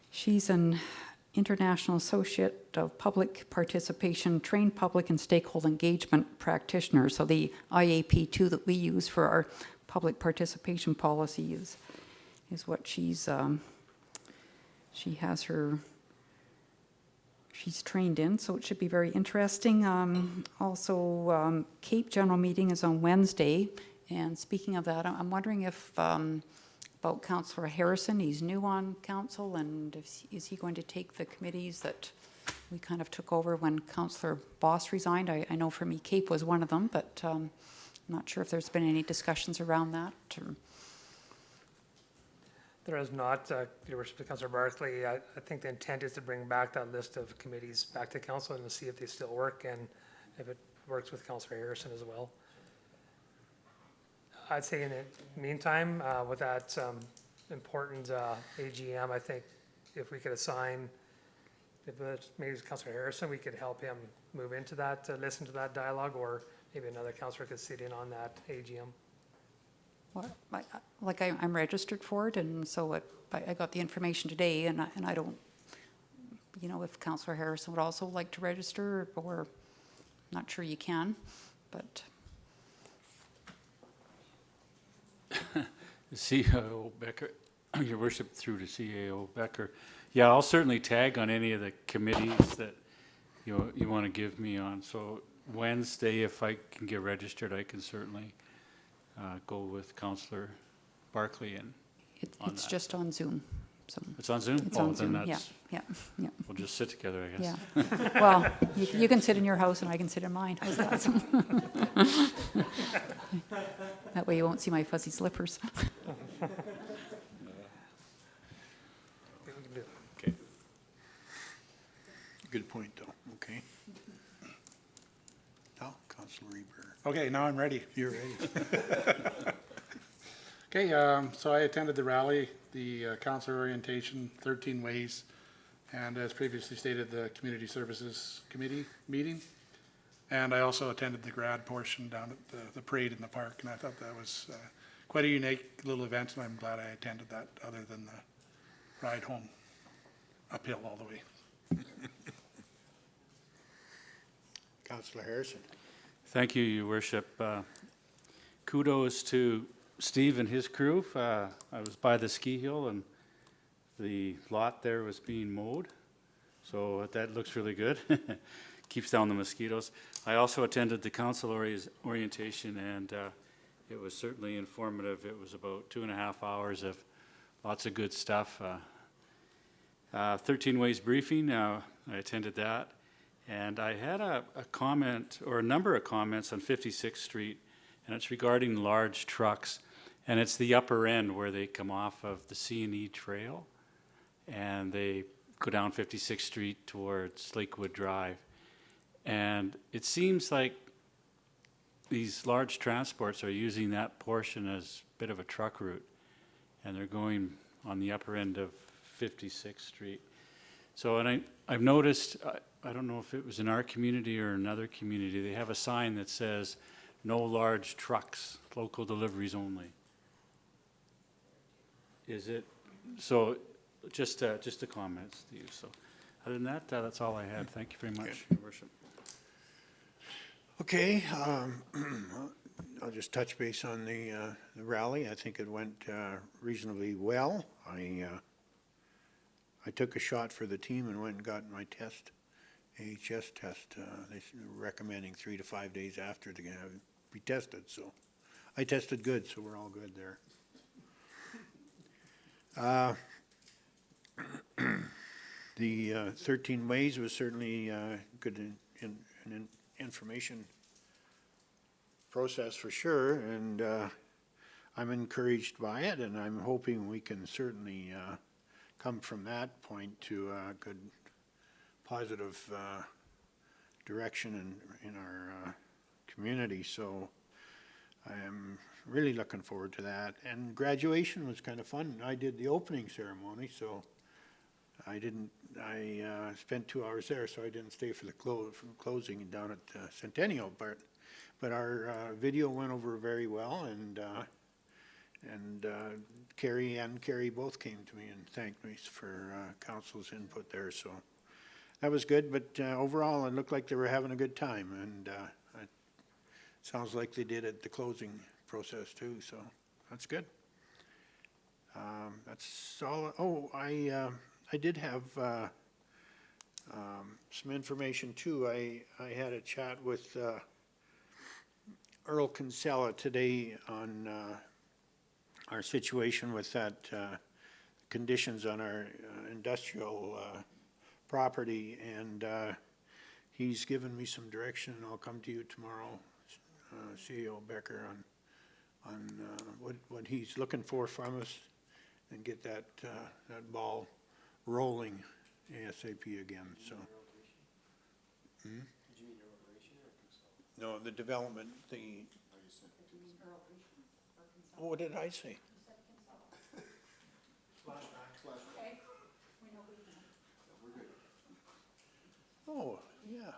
she's an International Associate of Public Participation, trained public and stakeholder engagement practitioner. So the IAP2 that we use for our public participation policy is what she's trained in, so it should be very interesting. Also, Cape General Meeting is on Wednesday, and speaking of that, I'm wondering if about Councillor Harrison. He's new on council, and is he going to take the committees that we kind of took over when Councillor Boss resigned? I know for me, Cape was one of them, but I'm not sure if there's been any discussions around that. There is not, Your Worship, Councillor Barclay. I think the intent is to bring back that list of committees back to council and to see if they still work and if it works with Councillor Harrison as well. I'd say in the meantime, with that important AGM, I think if we could assign, maybe Councillor Harrison, we could help him move into that, listen to that dialogue, or maybe another councillor could sit in on that AGM. Well, I'm registered for it, and so I got the information today, and I don't, if Councillor Harrison would also like to register, or I'm not sure you can, but. CAO Becker, Your Worship, through to CAO Becker. Yeah, I'll certainly tag on any of the committees that you want to give me on. So Wednesday, if I can get registered, I can certainly go with Councillor Barclay and It's just on Zoom, so. It's on Zoom? It's Oh, on then Zoom, yeah, that's- yeah, yeah, We'll just sit together, I guess. yeah. Well, you can sit in your house and I can sit in mine, how's that? That way you won't see my fuzzy slippers. Okay. Good point, though, okay. Now, Councillor Reber. Okay, now I'm ready. You're ready. Okay, so I attended the rally, the council orientation, 13 Ways, and as previously stated, the Community Services Committee meeting. And I also attended the grad portion down at the parade in the park, and I thought that was quite a unique little event, and I'm glad I attended that, other than the ride home uphill all the way. Councillor Harrison. Thank you, Your Worship. Kudos to Steve and his crew. I was by the ski hill and the lot there was being mowed, so that looks really good. Keeps down the mosquitoes. I also attended the council orientation, and it was certainly informative. It was about 2.5 hours of lots of good stuff. 13 Ways briefing, I attended that. And I had a comment, or a number of comments on 56th Street, and it's regarding large trucks. And it's the upper end where they come off of the C&E Trail, and they go down 56th Street towards Lakewood Drive. And it seems like these large transports are using that portion as a bit of a truck route, and they're going on the upper end of 56th Street. So, and I've noticed, I don't know if it was in our community or another community, they have a sign that says, "No large trucks, local deliveries only." Is it, so, just a comment, Steve, so, other than that, that's all I had. Thank you very much, Your Worship. Okay, I'll just touch base on the rally. I think it went reasonably well. I took a shot for the team and went and got my test, AHS test. They're recommending 3 to 5 days after to be tested, so I tested good, so we're all good there. The 13 Ways was certainly good information process for sure, and I'm encouraged by it, and I'm hoping we can certainly come from that point to a good positive direction in our community. So I am really looking forward to that. And graduation was kind of fun. I did the opening ceremony, so I spent 2 hours there, so I didn't stay for the closing down at Centennial. But our video went over very well, and Carrie both came to me and thanked me for council's input there. So that was good. But overall, it looked like they were having a good time, and it sounds like they did at the closing process too. So that's good. That's all. Oh, I did have some information too. I had a chat with Earl Kinsella today on our situation with that conditions on our industrial property, and he's given me some direction. I'll come to you tomorrow, CEO Becker, on what he's looking for from us, and get that ball rolling ASAP again. So. No, the development, oh, what did I say? Oh, yeah.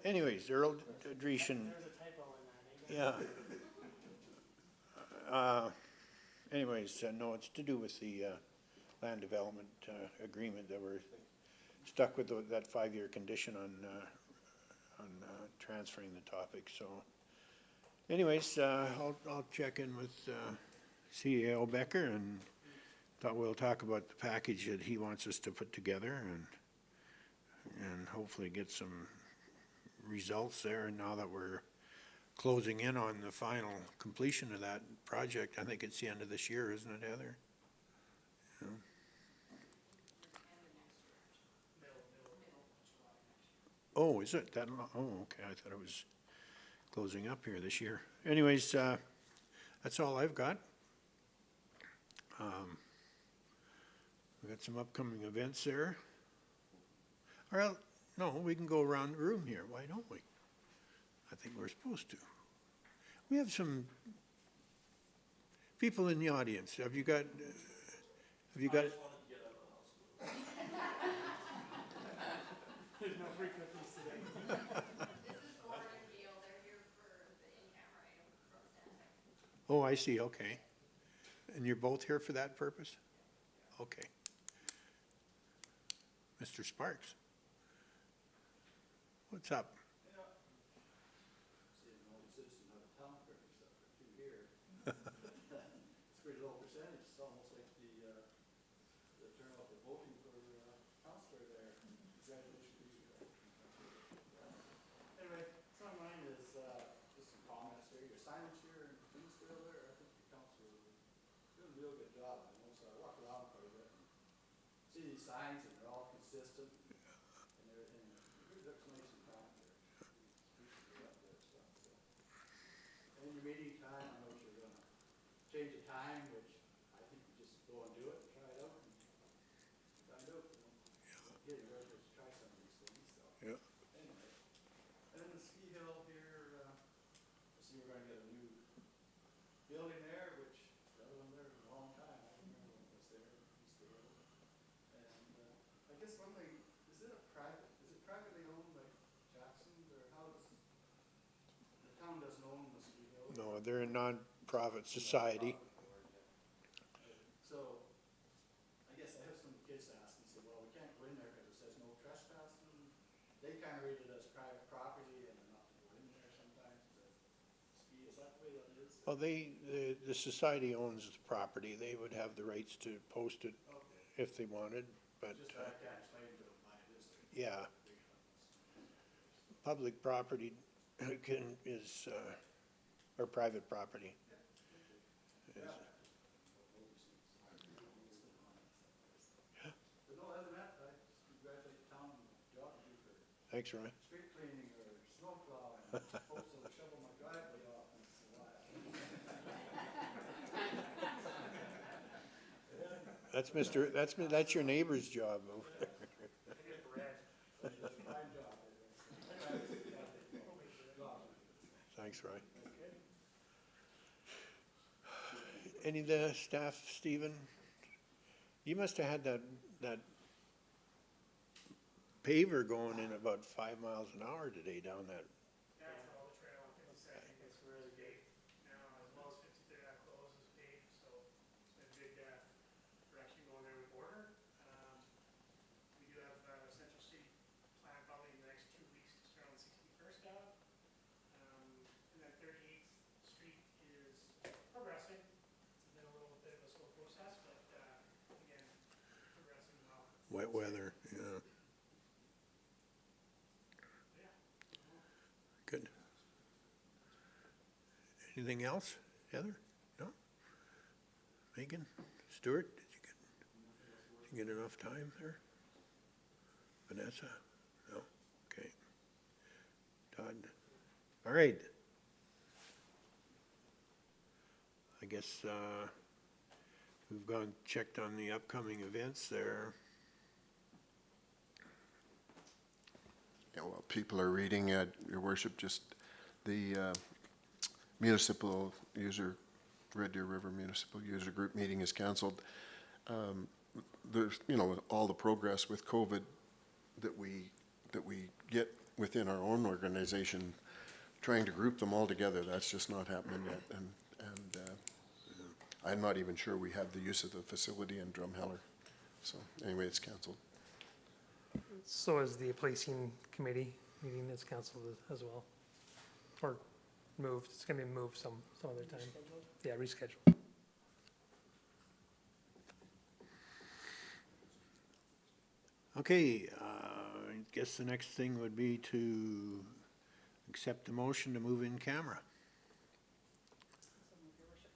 Anyways, Earl Dreeshen. Yeah. Anyways, no, it's to do with the land development agreement that we're stuck with that 5-year condition on transferring the topic. So anyways, I'll check in with CEO Becker, and thought we'll talk about the package that he wants us to put together, and hopefully get some results there. And now that we're closing in on the final completion of that project, I think it's the end of this year, isn't it, Heather? Yeah. Oh, is it that long? Oh, okay. I thought it was closing up here this year. Anyways, that's all I've got. We got some upcoming events there. Well, no, we can go around the room here. Why don't we? I think we're supposed to. We have some people in the audience. Have you got? There's no free cookies today. Oh, I see, okay. And you're both here for that purpose? Okay. Mr. Sparks? What's up? It's a pretty low percentage. It's almost like the turnout for voting for councillor there. Congratulations to you. Anyway, some of mine is just some comments there. Your signage here in Kingsville there, I think your councillor is doing a real good job. I know, so I walk around quite a bit and see these signs, and they're all consistent. And it looks nice and calm there. And your meeting time, I'm No, they're a non-profit society. So, I guess I have some kids ask me, say, well, we can't go in there because it says no trespassing. They kind of read it as private property and they're not to go in there sometimes to ski. Is that the way that is? Well, the society owns the property. They would have the rights to post it if they wanted, but, Just I can't explain to them why it is. yeah. Public property is, or private property. But no, other than that, I just congratulate the town on the job you do for Thanks, Ryan. street cleaning or snow plowing. Folks will shovel my driveway off once in a while. That's your neighbor's job over there. Thanks, Ryan. Any of the staff, Stephen? You must have had that paver going in about 5 miles an hour today down that. That's all the trail on 52nd is really big. Now, as well as 53rd, that closes paved, so it's been a big, direction going there with border. We do have, Central Street planned probably in the next 2 weeks to start on 61st Ave. And then 38th Street is progressing. It's been a little bit of a slow process, but, again, progressing well. Wet weather, yeah. Good. Anything else, Heather? No? Megan? Stuart, did you get enough time there? Vanessa? No? Okay. Todd? All right. I guess, we've gone, checked on the upcoming events there. Yeah, well, people are reading, Your Worship, just the municipal user, Red Deer River Municipal User Group meeting is canceled. There's, all the progress with COVID that we get within our own organization, trying to group them all together, that's just not happening yet. And I'm not even sure we have the use of the facility in Drumheller. So anyway, it's canceled. So is the policing committee meeting that's canceled as well? Or moved, it's gonna be moved some other time. Yeah, rescheduled. Okay, I guess the next thing would be to accept the motion to move in camera.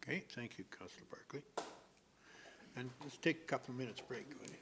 Okay, thank you, Councillor Barkley. And let's take a couple of minutes break. will you?